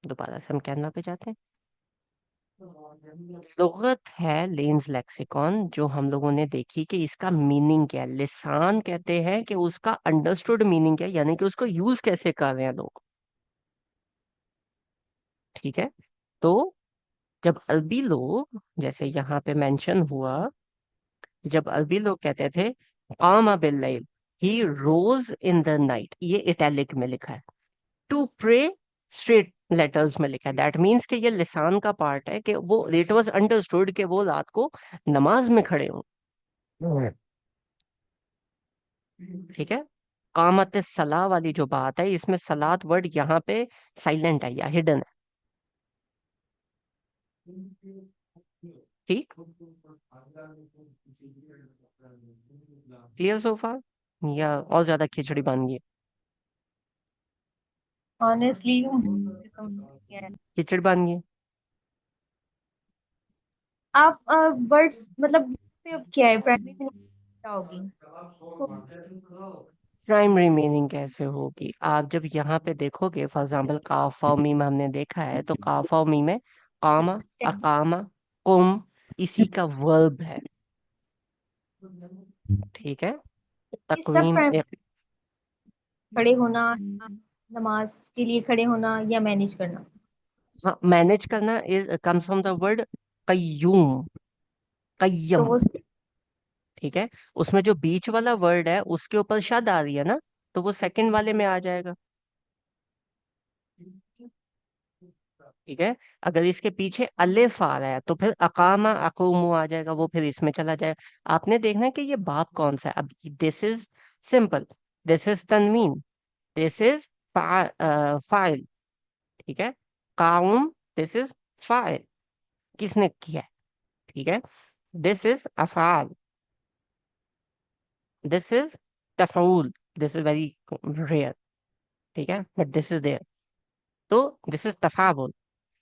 दोबारा से हम कैनवा पे जाते हैं। लुगत है लेंस लेक्सिकॉन, जो हम लोगों ने देखी कि इसका मीनिंग क्या है। लिसान कहते हैं कि उसका अंडरस्टूड मीनिंग क्या है, यानी कि उसको यूज कैसे कर रहे हैं लोग। ठीक है। तो जब अरबी लोग, जैसे यहाँ पे मेंशन हुआ, जब अरबी लोग कहते थे कामा बिल्लैल, ही रोज इन द नाइट, ये इटैलिक में लिखा है। टू प्रे, स्ट्रेट लेटर्स में लिखा है। दैट मीन्स कि ये लिसान का पार्ट है, कि वो इट वाज अंडरस्टूड कि वो रात को नमाज में खड़े हों। ठीक है। कामत सलाह वाली जो बात है, इसमें सलात वर्ड यहाँ पे साइलेंट है या हिडन है। ठीक। क्लियर सोफा, या और ज्यादा खिचड़ी बन गई? ऑनेस्टली मुझे समझ नहीं आया। खिचड़ी बन गई। आप वर्ड्स मतलब पे अब क्या है, प्राइमरी मीनिंग क्या होगी? तो प्राइमरी मीनिंग कैसे होगी? आप जब यहाँ पे देखोगे, फॉर एग्जाम्पल काफ और मीम हमने देखा है, तो काफ और मीम में कामा, अकामा, कुम, इसी का वर्ब है। ठीक है। ये सब तकवीम प्राइमरी, एक, खड़े होना, नमाज के लिए खड़े होना या मैनेज करना। हाँ, मैनेज करना is comes from the word Qayyum, तो कय्यम। वो ठीक है। उसमें जो बीच वाला वर्ड है उसके ऊपर शद आ रही है ना, तो वो सेकंड वाले में आ जाएगा। ठीक है। अगर इसके पीछे अलिफ आ रहा है तो फिर अकामा अकूमू आ जाएगा, वो फिर इसमें चला जाएगा। आपने देखना है कि ये बाप कौन सा है। अब this is simple, this is तनवीन, दिस इज फाइल। ठीक है। काउम, दिस इज फाइल, किसने किया है। ठीक है। दिस इज अफाल, दिस इज तफऊल, दिस इज वेरी रेयर। ठीक है, बट दिस इज देयर। तो दिस इज तफावुल,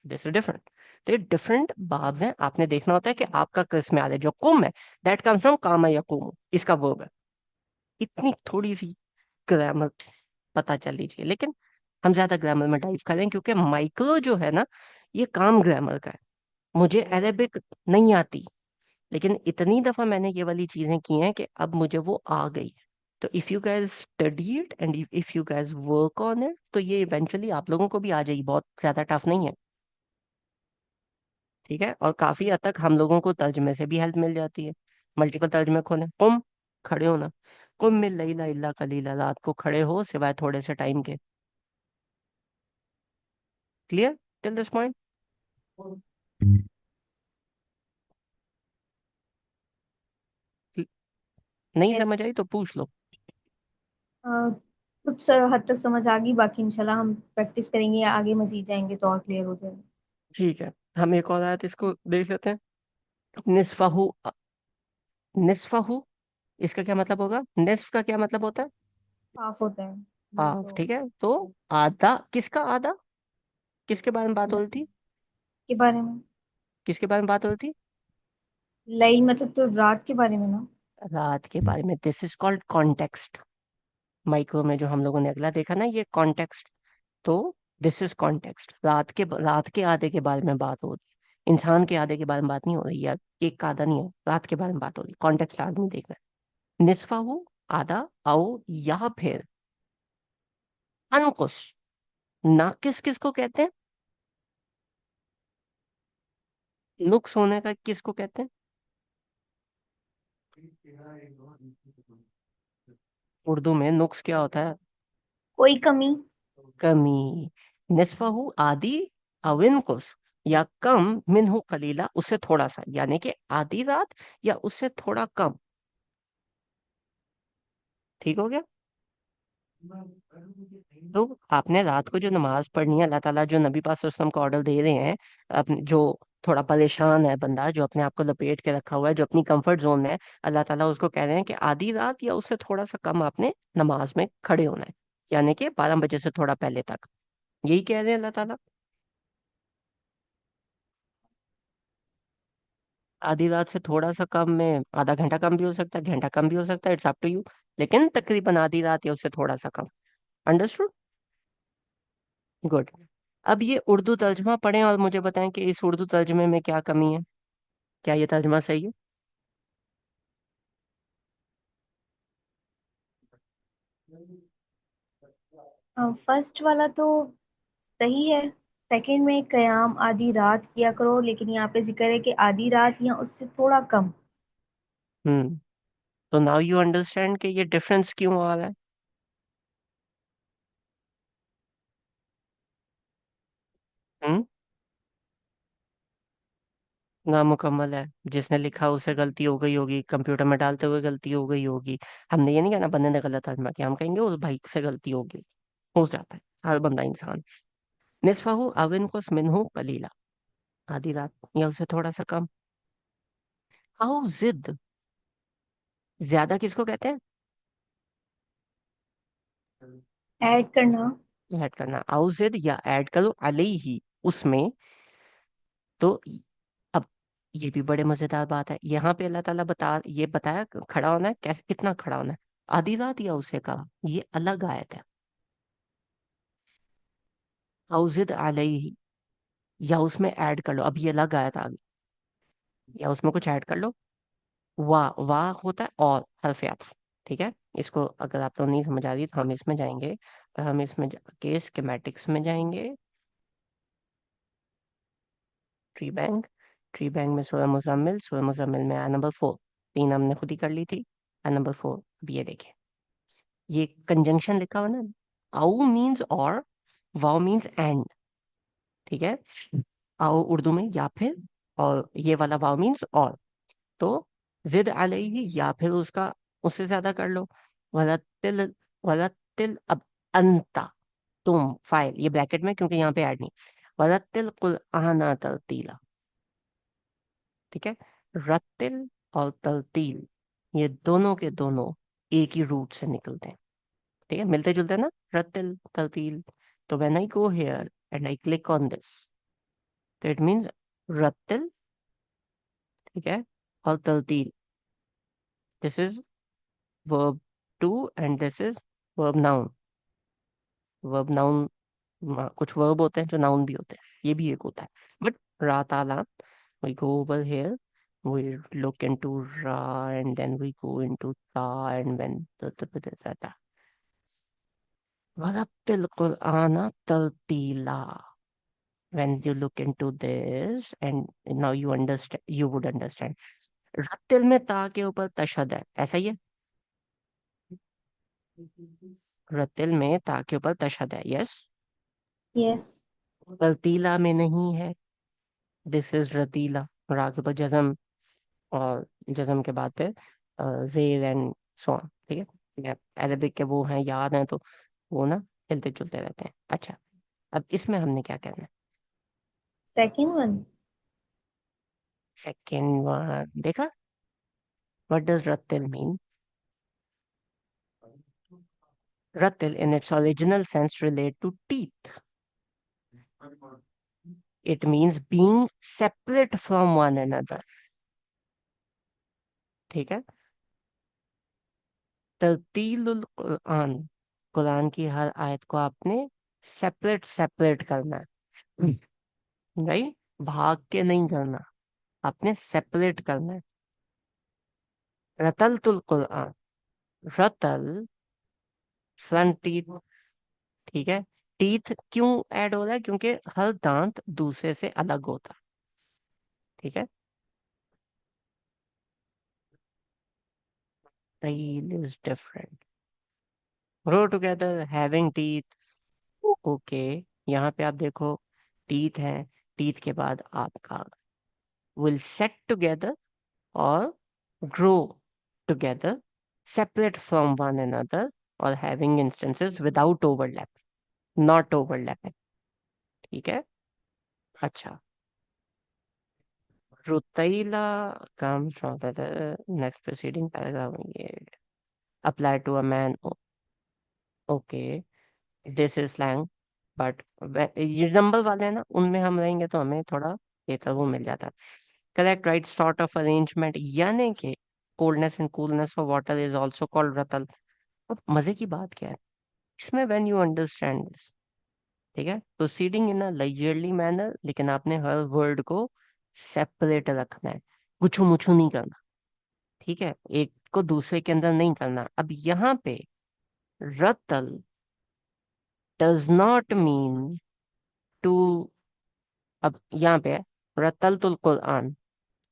दिस इज डिफरेंट। तो ये डिफरेंट बाब्स हैं, आपने देखना होता है कि आपका किस में आ रहा है। जो कुम है, दैट कम्स फ्रॉम कामा या कुम, इसका वर्ब है। इतनी थोड़ी सी ग्रामर पता चल लीजिए, लेकिन हम ज्यादा ग्रामर में डाइव करें, क्योंकि माइक्रो जो है ना, ये काम ग्रामर का है। मुझे अरेबिक नहीं आती, लेकिन इतनी दफा मैंने ये वाली चीजें की हैं कि अब मुझे वो आ गई है। तो if you gas study it and if you gas work on it, तो ये इवेंचुअली आप लोगों को भी आ जाएगी, बहुत ज्यादा टफ नहीं है। ठीक है। और काफी हद तक हम लोगों को तर्जमे से भी हेल्प मिल जाती है। मल्टीपल तर्जमे खोलें, कुम, खड़े होना, कुम मिल लैला इल्ला कलीला, रात को खड़े हो सिवाय थोड़े से टाइम के। Clear till this point? नहीं यस, समझ आई तो पूछ लो। कुछ हद तक समझ आ गई, बाकी इंशाल्लाह हम प्रैक्टिस करेंगे, आगे मजीद जाएंगे तो और क्लियर हो जाएगा। ठीक है, हम एक और आयत इसको देख लेते हैं। निस्फहु, निस्फहु, इसका क्या मतलब होगा? निस्फ का क्या मतलब होता है? हाफ होता है ये हाफ। तो। ठीक है। तो आधा, किसका आधा? किसके बारे में बात हो रही थी? के बारे में, किसके बारे में बात हो रही थी? लाइल मतलब तो रात के बारे में ना। रात के बारे में। This is called context. Micro में जो हम लोगों ने अगला देखा ना, ये कॉन्टेक्स्ट। तो दिस इज कॉन्टेक्स्ट। रात के आधे के बारे में बात हो रही है, इंसान के आधे के बारे में बात नहीं हो रही, या एक का आधा नहीं हो, रात के बारे में बात हो रही है। कॉन्टेक्स्ट आदमी देखना है। निस्फा हो, आधा, आओ, या फिर अनकुस। नाकिस किसको कहते हैं? नुक्स होने का किसको कहते हैं? उर्दू में नुक्स क्या होता है? कोई कमी। कमी। निस्फहु आदि, अविनकुस, या कम, मिनहु कलीला, उससे थोड़ा सा, यानी कि आधी रात या उससे थोड़ा कम। ठीक हो गया। तो आपने रात को जो नमाज पढ़नी है, अल्लाह ताला जो नबी पाक सल्लल्लाहु अलैहि वसल्लम को ऑर्डर दे रहे हैं, अपने जो थोड़ा परेशान है बंदा, जो अपने आप को लपेट के रखा हुआ है, जो अपनी कंफर्ट जोन में है, अल्लाह ताला उसको कह रहे हैं कि आधी रात या उससे थोड़ा सा कम आपने नमाज में खड़े होना है, यानी कि 12 बजे से थोड़ा पहले तक। यही कह रहे हैं अल्लाह ताला। आधी रात से थोड़ा सा कम में आधा घंटा कम भी हो सकता है, घंटा कम भी हो सकता है, इट्स अप टू यू। लेकिन तकरीबन आधी रात या उससे थोड़ा सा कम। अंडरस्टूड? गुड। अब ये उर्दू तर्जमा पढ़ें और मुझे बताएं कि इस उर्दू तर्जमे में क्या कमी है, क्या ये तर्जमा सही है? फर्स्ट वाला तो सही है। सेकंड में कयाम आधी रात किया करो, लेकिन यहाँ पे जिक्र है कि आधी रात या उससे थोड़ा कम। हम्म। तो नाउ यू अंडरस्टैंड कि ये डिफरेंस क्यों आ रहा है। हम्म। नामुकम्मल है, जिसने लिखा उसे गलती हो गई होगी, कंप्यूटर में डालते हुए गलती हो गई होगी। हमने ये नहीं कहना बंदे ने गलत तर्जमा किया, हम कहेंगे उस भाई से गलती होगी। हो जाता है, हर बंदा इंसान। निसफहु अविनकुस मिनहु कलीला, आधी रात या उससे थोड़ा सा कम। आओ जिद, ज्यादा किसको कहते हैं? ऐड करना। ऐड करना। आओ जिद या ऐड करो अलैहि, उसमें। तो अब ये भी बड़े मजेदार बात है, यहाँ पे अल्लाह ताला ये बताया खड़ा होना है कैसे, कितना खड़ा होना है। आधी रात या उससे कम, ये अलग आयत है। आओ जिद अलैहि, या उसमें ऐड कर लो, अब ये अलग आयत आ गई, या उसमें कुछ ऐड कर लो। वाह होता है और हर्फ अत्फ। ठीक है, इसको अगर आपको नहीं समझ आ रही तो हम इसमें जाएंगे, हम इसमें जाके स्कीमेटिक्स में जाएंगे। ट्री बैंक, ट्री बैंक में सूरह मुजम्मिल में आया नंबर 4। तीन हमने खुद ही कर ली थी, आया नंबर 4। अब ये देखिए, ये कंजंक्शन लिखा हुआ ना, आउ मीन्स और, वाओ मीन्स एंड। ठीक है, आओ उर्दू में या फिर, और ये वाला वाओ मीन्स और। तो जिद अलैहि या फिर उसका, उससे ज्यादा कर लो। वलतिल, वलतिल अब अंता, तुम फाइल ये ब्रैकेट में क्योंकि यहाँ पे ऐड नहीं। वलतिल कुरआना तरतीला। ठीक है, रत्तिल और तरतील, ये दोनों के दोनों एक ही रूट से निकलते हैं। ठीक है, मिलते जुलते हैं ना, रत्तिल तरतील। तो when I go here and I click on this, तो इट मीन्स रत्तिल। ठीक है, और तरतील, this is verb two and this is verb noun. Verb noun, कुछ वर्ब होते हैं जो नाउन भी होते हैं, ये भी एक होता है। बट रा ताला, we go over here, we look into ra and then we go into ta and when the warattil qur'ana tartila. When you look into this and now you understand, you would understand। रत्तिल में ता के ऊपर तशद है, ऐसा ही है। रत्तिल में ता के ऊपर तशद है, यस। यस। तरतीला में नहीं है, दिस इज रतीला। रा के ऊपर जज्म, और जज्म के बाद पे जेर एंड सो ऑन। ठीक है, ठीक है, अरबिक के वो हैं, याद हैं तो वो ना हिलते जुलते रहते हैं। अच्छा, अब इसमें हमने क्या करना है? Second one. सेकेंड वन देखा, व्हाट डज रत्तिल मीन? रत्तिल in its original sense relate to teeth। It means being separate from one another। ठीक है, तरतीलुल कुरान, कुरान की हर आयत को आपने सेपरेट सेपरेट करना है, राइट? भाग के नहीं करना, आपने सेपरेट करना है। रतल तुल कुरान, रतल फ्रंट टीथ। ठीक है, टीथ क्यों ऐड हो रहा है? क्योंकि हर दांत दूसरे से अलग होता है। ठीक है, tail is different, grow together having teeth। Okay, यहाँ पे आप देखो, टीथ है, टीथ के बाद आपका will set together or grow together, separate from one another, or having instances without overlap, not overlapping। ठीक है, अच्छा। Rutaila comes from the next preceding paragraph, ये apply to a man। Okay, this is slang, but ये number वाले हैं ना, उनमें हम रहेंगे तो हमें थोड़ा ये सब वो मिल जाता है। Correct, right sort of arrangement, यानी कि coldness and coolness of water is also called रतल। अब मजे की बात क्या है इसमें, व्हेन यू अंडरस्टैंड दिस, ठीक है, proceeding in a leisurely manner, लेकिन आपने हर वर्ड को सेपरेट रखना है, गुछू मुछू नहीं करना। ठीक है, एक को दूसरे के अंदर नहीं करना। अब यहाँ पे रतल डज नॉट मीन टू, अब यहाँ पे है रतल तुल Quran,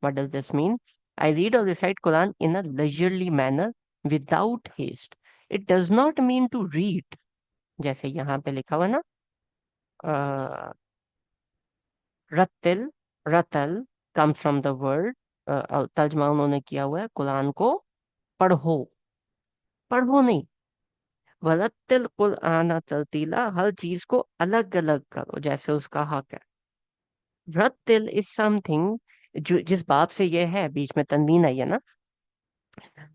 what does this mean? I read or recite Quran in a leisurely manner without haste. It does not mean to read, जैसे यहाँ पे लिखा हुआ है ना, रत्तिल, रतल कम्स फ्रॉम द वर्ड, तर्जमा उन्होंने किया हुआ है कुरान को पढ़ो, पढ़ो नहीं। वरत्तिल कुरान तरतीला, हर चीज को अलग अलग करो जैसे उसका हक है। रत्तिल इज समथिंग, जो जिस बाब से ये है, बीच में तनवीन आई है ना,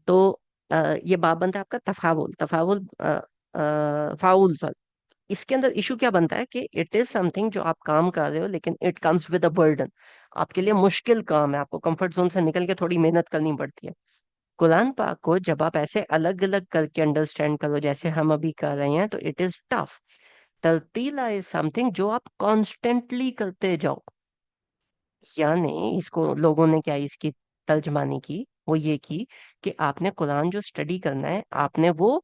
तो ये बाब बनता है आपका तफावुल, तफावुल फाउल सॉरी। इसके अंदर इशू क्या बनता है कि इट इज समथिंग जो आप काम कर रहे हो, लेकिन it comes with a burden, आपके लिए मुश्किल काम है, आपको कंफर्ट जोन से निकल के थोड़ी मेहनत करनी पड़ती है। कुरान पाक को जब आप ऐसे अलग अलग करके अंडरस्टैंड करो जैसे हम अभी कर रहे हैं, तो इट इज टफ। तरतीला इज समथिंग जो आप कॉन्स्टेंटली करते जाओ। यानी इसको लोगों ने क्या इसकी तर्जमानी की, वो ये की कि आपने कुरान जो स्टडी करना है, आपने वो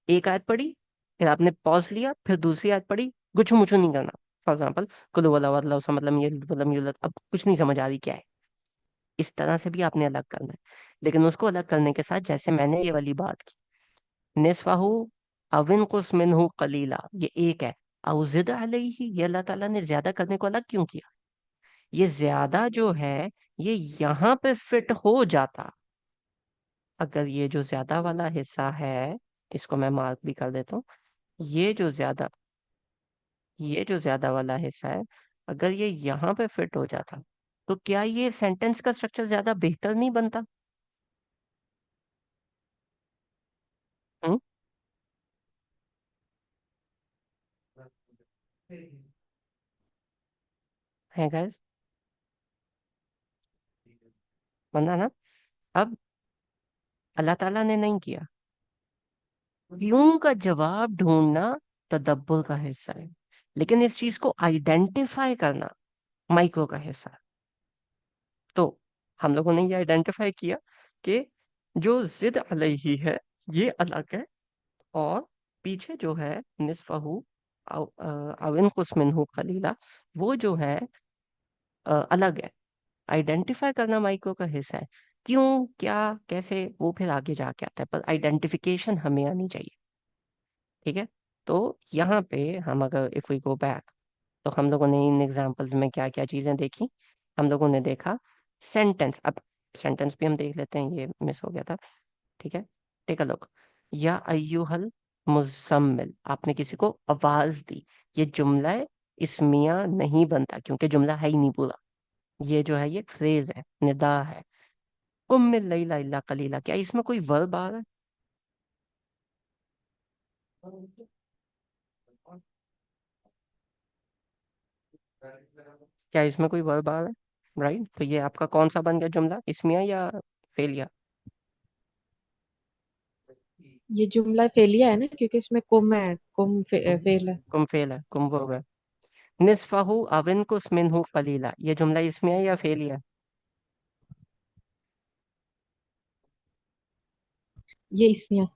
एक आयत पढ़ी, फिर आपने पॉज लिया, फिर दूसरी आयत पढ़ी, गुछू मुछू नहीं करना। फॉर एग्जाम्पल कुल हुवल्लाहु अहद, मतलब ये वलम यूलद, अब कुछ नहीं समझ आ रही क्या है, इस तरह से भी आपने अलग करना है। लेकिन उसको अलग करने के साथ, जैसे मैंने ये वाली बात की, निस्फहु अविन कुस मिनहु कलीला, ये एक है, औजिद अलैहि, ये अल्लाह ताला ने ज्यादा करने को अलग क्यों किया? ये ज्यादा जो है, ये यहाँ पे फिट हो जाता। अगर ये जो ज्यादा वाला हिस्सा है, इसको मैं मार्क भी कर देता हूँ, ये जो ज्यादा, ये जो ज्यादा वाला हिस्सा है, अगर ये यहाँ पे फिट हो जाता, तो क्या ये सेंटेंस का स्ट्रक्चर ज्यादा बेहतर नहीं बनता? हम्म, है गाइस, बना ना? अब अल्लाह ताला ने नहीं किया, क्यों का जवाब ढूंढना तदब्बुर का हिस्सा है, लेकिन इस चीज को आइडेंटिफाई करना माइक्रो का हिस्सा है। तो हम लोगों ने ये आइडेंटिफाई किया कि जो जिद अलैहि है ये अलग है, और पीछे जो है निस्फहु अविन कुस मिनहु कलीला, वो जो है अलग है। आइडेंटिफाई करना माइक्रो का हिस्सा है, क्यों क्या कैसे वो फिर आगे जाके आता है, पर आइडेंटिफिकेशन हमें आनी चाहिए। ठीक है, तो यहाँ पे हम अगर इफ वी गो बैक, तो हम लोगों ने इन एग्जांपल्स में क्या क्या चीजें देखी? हम लोगों ने देखा सेंटेंस, अब सेंटेंस भी हम देख लेते हैं, ये मिस हो गया था। ठीक है, टेक अ लुक। या अय्युहल मुजम्मिल, आपने किसी को आवाज दी, ये जुमला है, इसमिया नहीं बनता क्योंकि जुमला है ही नहीं पूरा। ये जो है ये फ्रेज है, निदा है। कुम्मिल लैला इल्ला कलीला, क्या इसमें कोई वर्ब आ रहा है? क्या इसमें कोई वर्ब आ रहा है? राइट, तो ये आपका कौन सा बन गया जुमला, इसमिया या फेलिया? ये जुमला फेलिया है ना, क्योंकि इसमें कुम है, फेल है। कुम फेल है, कुम वर्ब है। निस्फहु अविन कुस मिनहु कलीला, ये जुमला इसमिया या फेलिया? ये इसमें।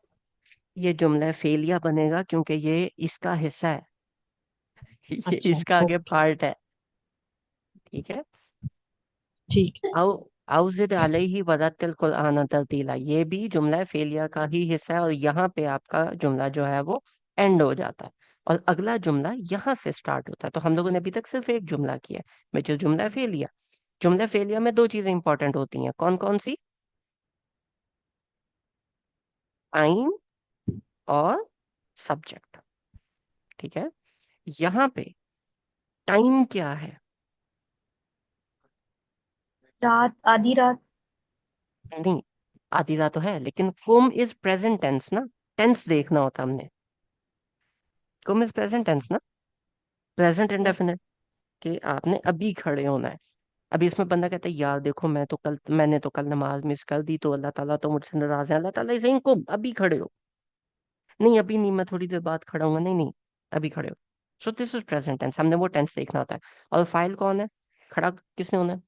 ये जुमला फेलिया बनेगा क्योंकि ये इसका हिस्सा है, ये अच्छा, इसका आगे ओके, पार्ट है। ठीक है, ठीक है। औ औजिद अलैहि वरत्तिल कुरआन तरतीला, ये भी जुमला फेलिया का ही हिस्सा है, और यहाँ पे आपका जुमला जो है वो एंड हो जाता है, और अगला जुमला यहाँ से स्टार्ट होता है। तो हम लोगों ने अभी तक सिर्फ एक जुमला किया है, which is जुमला फेलिया। जुमला फेलिया में दो चीजें इंपॉर्टेंट होती हैं, कौन कौन सी? टाइम और सब्जेक्ट। ठीक है, यहाँ पे टाइम क्या है? रात, आधी रात। नहीं, आदि तो है, लेकिन कुम इज प्रेजेंट टेंस ना, टेंस देखना होता हमने। कुम इज प्रेजेंट टेंस ना, प्रेजेंट इंडेफिनिट, कि आपने अभी खड़े होना है। अभी इसमें बंदा कहता है यार देखो, मैंने तो कल नमाज मिस कर दी, तो अल्लाह ताला तो मुझसे नाराज है। अल्लाह ताला इज सेइंग कुम, अभी खड़े हो। नहीं अभी नहीं, मैं थोड़ी देर बाद खड़ा हूंगा, नहीं नहीं, अभी खड़े हो। So this is present tense, हमने वो टेंस देखना होता है। और फाइल कौन है, खड़ा किसने होना है?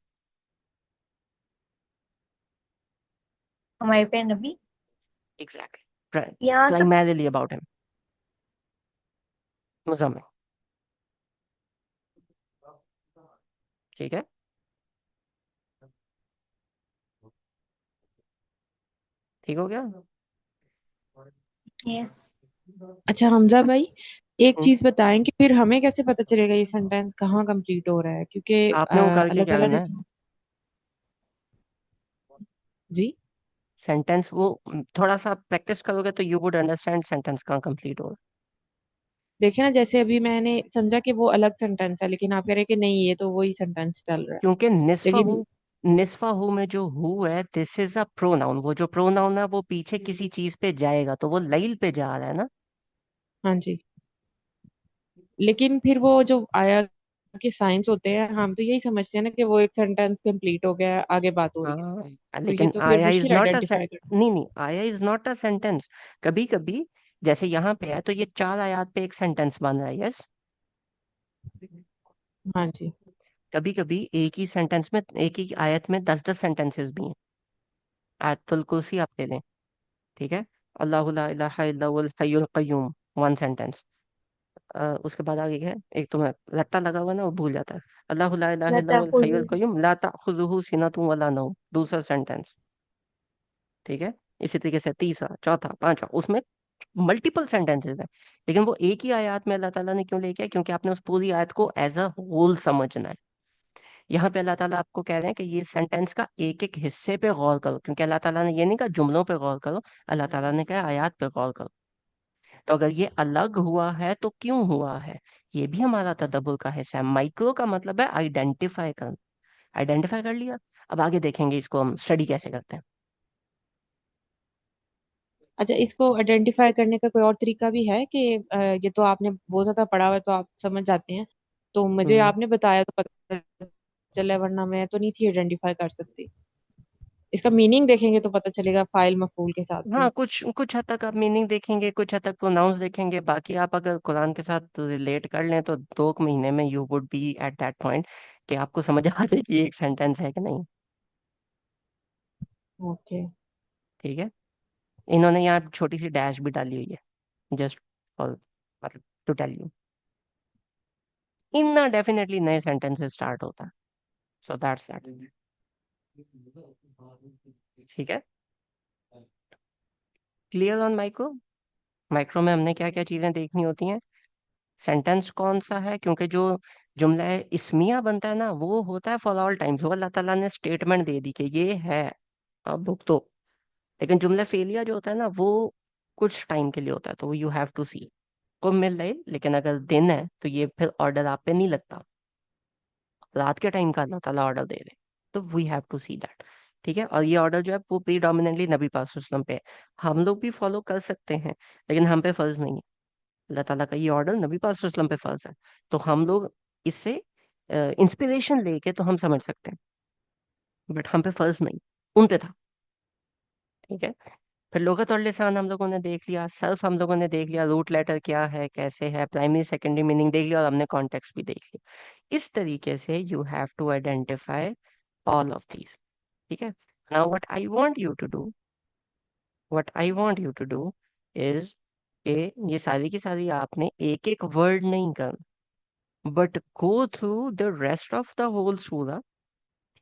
हमारे पे नबी एग्जैक्टली, यहाँ सब। Primarily about him, Muzammil. ठीक है। ठीक हो गया। यस। अच्छा हमजा भाई, एक हम्म, चीज बताएं कि फिर हमें कैसे पता चलेगा ये सेंटेंस कहाँ कंप्लीट हो रहा है, क्योंकि आपने वो करके अल्लाह क्या ताला करना ने है, जी। सेंटेंस वो थोड़ा सा प्रैक्टिस करोगे तो यू वुड अंडरस्टैंड सेंटेंस कहाँ कंप्लीट हो। देखिए ना, जैसे अभी मैंने समझा कि वो अलग सेंटेंस है, लेकिन आप कह रहे हैं कि नहीं ये तो वही सेंटेंस चल रहा है। क्योंकि लेकिन निस्फा हु में जो हु है दिस इज अ प्रोनाउन, वो जो प्रोनाउन है वो पीछे किसी चीज पे जाएगा, तो वो लैल पे जा रहा है ना। हाँ जी, लेकिन फिर वो जो आया के साइंस होते हैं, हम तो यही समझते हैं ना कि वो एक सेंटेंस कंप्लीट हो गया है, आगे बात हो रही है। हाँ, तो ये लेकिन तो फिर आया इज मुश्किल नॉट आइडेंटिफाई करना। नहीं नहीं, आया इज नॉट अ सेंटेंस। कभी कभी जैसे यहाँ पे है तो ये 4 आयात पे एक सेंटेंस बन रहा है, यस। हाँ जी। कभी कभी एक ही सेंटेंस में, एक ही आयत में 10-10 सेंटेंसेस भी हैं। आयतुल कुर्सी आप ले लें, ठीक है। अल्लाहु ला इलाहा इल्लहुल हय्युल कय्यूम, वन सेंटेंस। उसके बाद आगे क्या है, एक तो मैं रट्टा लगा हुआ है ना वो भूल जाता है। अल्लाहु ला इलाहा लता इल्लहुल हय्युल फुल्लू। कय्यूम ला ताखुजुहु सिनतुन वला नौम, दूसरा सेंटेंस। ठीक है। इसी तरीके से तीसरा, चौथा, पांचवा, उसमें मल्टीपल सेंटेंसेस हैं। लेकिन वो एक ही आयत में अल्लाह ताला ने क्यों लेके आया, क्योंकि आपने उस पूरी आयत को एज अ होल समझना है। यहाँ पे अल्लाह ताला आपको कह रहे हैं कि ये सेंटेंस का एक एक हिस्से पे गौर करो, क्योंकि अल्लाह ताला ने ये नहीं कहा जुमलों पे गौर करो, अल्लाह ताला ने कहा आयत पे गौर करो। तो अगर ये अलग हुआ है तो क्यों हुआ है, ये भी हमारा तदब्बुर का हिस्सा है। माइक्रो का मतलब है आइडेंटिफाई कर, आइडेंटिफाई कर लिया। अब आगे देखेंगे इसको हम स्टडी कैसे करते हैं। अच्छा, इसको आइडेंटिफाई करने का कोई और तरीका भी है कि ये तो आपने बहुत ज्यादा पढ़ा हुआ है तो आप समझ जाते हैं, तो मुझे हम्म। आपने बताया तो पता चला, वरना मैं तो नहीं थी आइडेंटिफाई कर सकती। इसका मीनिंग देखेंगे तो पता चलेगा फाइल मफूल के हिसाब हाँ, से। कुछ कुछ हद तक आप मीनिंग देखेंगे, कुछ हद तक प्रोनाउंस देखेंगे, बाकी आप अगर कुरान के साथ रिलेट कर लें तो 2 महीने में you would be at that point कि आपको समझ आ जाए कि ये एक सेंटेंस है कि नहीं। ओके। ठीक है। इन्होंने यहाँ छोटी सी डैश भी डाली हुई है, जस्ट फॉर, मतलब टू टेल यू, इनना डेफिनेटली नए सेंटेंसेस स्टार्ट होता है। So that's that. ठीक है। Clear on micro. माइक्रो में हमने क्या क्या चीजें देखनी होती हैं, सेंटेंस कौन सा है, क्योंकि जो जुमला इस्मिया बनता है ना वो होता है फॉर ऑल टाइम्स, वो अल्लाह ताला ने स्टेटमेंट दे दी कि ये है, अब भुगतो। लेकिन जुमला फेलिया जो होता है ना वो कुछ टाइम के लिए होता है, तो यू हैव टू सी, को मिल रही, लेकिन अगर दिन है तो ये फिर ऑर्डर आप पे नहीं लगता, रात के टाइम का अल्लाह ताला ऑर्डर दे रहे, तो we have to see that. ठीक है। और ये ऑर्डर जो है वो प्रीडोमिनेटली नबी पाक सल्लल्लाहु अलैहि वसल्लम पे है। हम लोग भी फॉलो कर सकते हैं, लेकिन हम पे फर्ज नहीं है। अल्लाह ताला का ये ऑर्डर नबी पाक सल्लल्लाहु अलैहि वसल्लम पे फर्ज है, तो हम लोग इससे इंस्पिरेशन लेके तो हम समझ सकते हैं, बट हम पे फर्ज नहीं, उन पे था। ठीक है। फिर लुगत और लिसान हम लोगों ने देख लिया, सर्फ हम लोगों ने देख लिया, रूट लेटर क्या है कैसे है, प्राइमरी सेकेंडरी मीनिंग देख लिया, और हमने कॉन्टेक्स्ट भी देख लिया। इस तरीके से you have to identify all of these. ठीक है। Now what I want you to do is कि ये सारी की सारी आपने एक एक वर्ड नहीं करना, but go through the rest of the whole सूरा।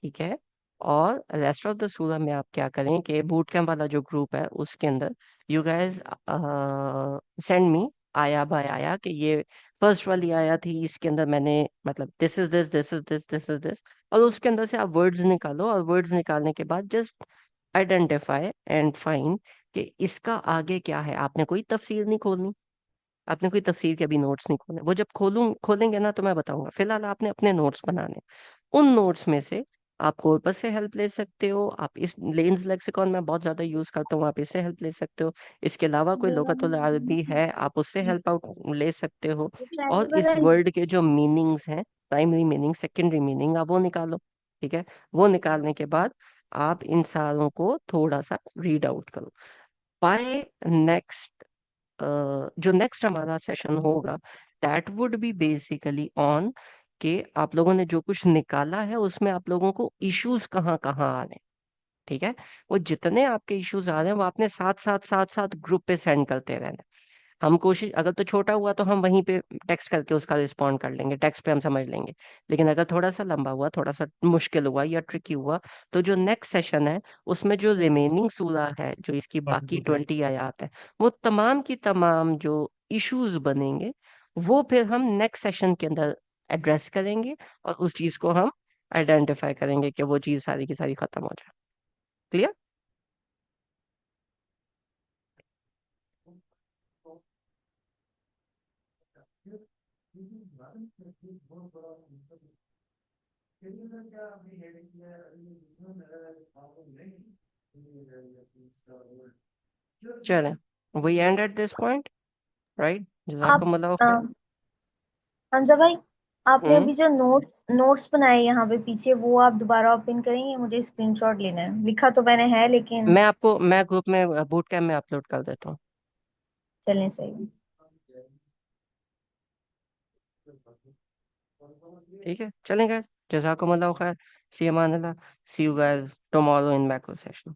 ठीक है। और रेस्ट ऑफ द सूरा में आप क्या करें कि बूट कैंप वाला जो ग्रुप है उसके अंदर यू गाइस सेंड मी आया बाय आया कि ये फर्स्ट वाली आया थी, इसके अंदर मैंने मतलब this is this, this is this, this is this, और उसके अंदर से आप वर्ड्स निकालो, और वर्ड्स निकालने के बाद जस्ट आइडेंटिफाई एंड फाइंड कि इसका आगे क्या है। आपने कोई तफसीर नहीं खोलनी, आपने कोई तफसीर के अभी नोट्स नहीं खोले, वो जब खोलेंगे ना तो मैं बताऊंगा। फिलहाल आपने अपने नोट्स बनाने, उन नोट्स में से आप कॉर्पस से हेल्प ले सकते हो, आप इस लेंस लेक्सिकॉन में बहुत ज्यादा यूज करता हूँ, आप इससे हेल्प ले सकते हो। इसके अलावा कोई लुगतुल अरबी है, आप उससे हेल्प आउट ले सकते हो। और इस वर्ड के जो मीनिंग्स हैं, प्राइमरी मीनिंग, सेकेंडरी मीनिंग, आप वो निकालो। ठीक है। वो निकालने के बाद आप इन सारों को थोड़ा सा रीड आउट करो। बाय नेक्स्ट जो नेक्स्ट हमारा सेशन होगा, that would be basically on कि आप लोगों ने जो कुछ निकाला है उसमें आप लोगों को इश्यूज कहाँ कहाँ आ रहे हैं। ठीक है, वो जितने आपके इश्यूज आ रहे हैं वो आपने साथ साथ ग्रुप पे सेंड करते रहना है। हम कोशिश, अगर तो छोटा हुआ तो हम वहीं पे टेक्स्ट करके उसका रिस्पॉन्ड कर लेंगे, टेक्स्ट पे हम समझ लेंगे। लेकिन अगर थोड़ा सा लंबा हुआ, थोड़ा सा मुश्किल हुआ या ट्रिकी हुआ, तो जो नेक्स्ट सेशन है उसमें जो रिमेनिंग सूरा है, जो इसकी बाकी 20 आयात है, वो तमाम की तमाम जो इश्यूज बनेंगे वो फिर हम नेक्स्ट सेशन के अंदर एड्रेस करेंगे, और उस चीज को हम आइडेंटिफाई करेंगे कि वो चीज सारी की सारी खत्म हो जाए। क्लियर? चलें, we end at this point, right? आप जज़ाकुमुल्लाह अ, खैर। हमजा भाई, आपने हम्म अभी जो नोट्स नोट्स बनाए यहाँ पे पीछे, वो आप दोबारा ओपन करेंगे? मुझे स्क्रीनशॉट लेना है, लिखा तो मैंने है लेकिन। मैं ग्रुप में बूट कैम्प में अपलोड कर देता हूँ। चलें, सही। ठीक है, चलें गाइस, जज़ाकुमुल्लाह खैर, फ़ी अमान Allah, see you guys tomorrow in macro session.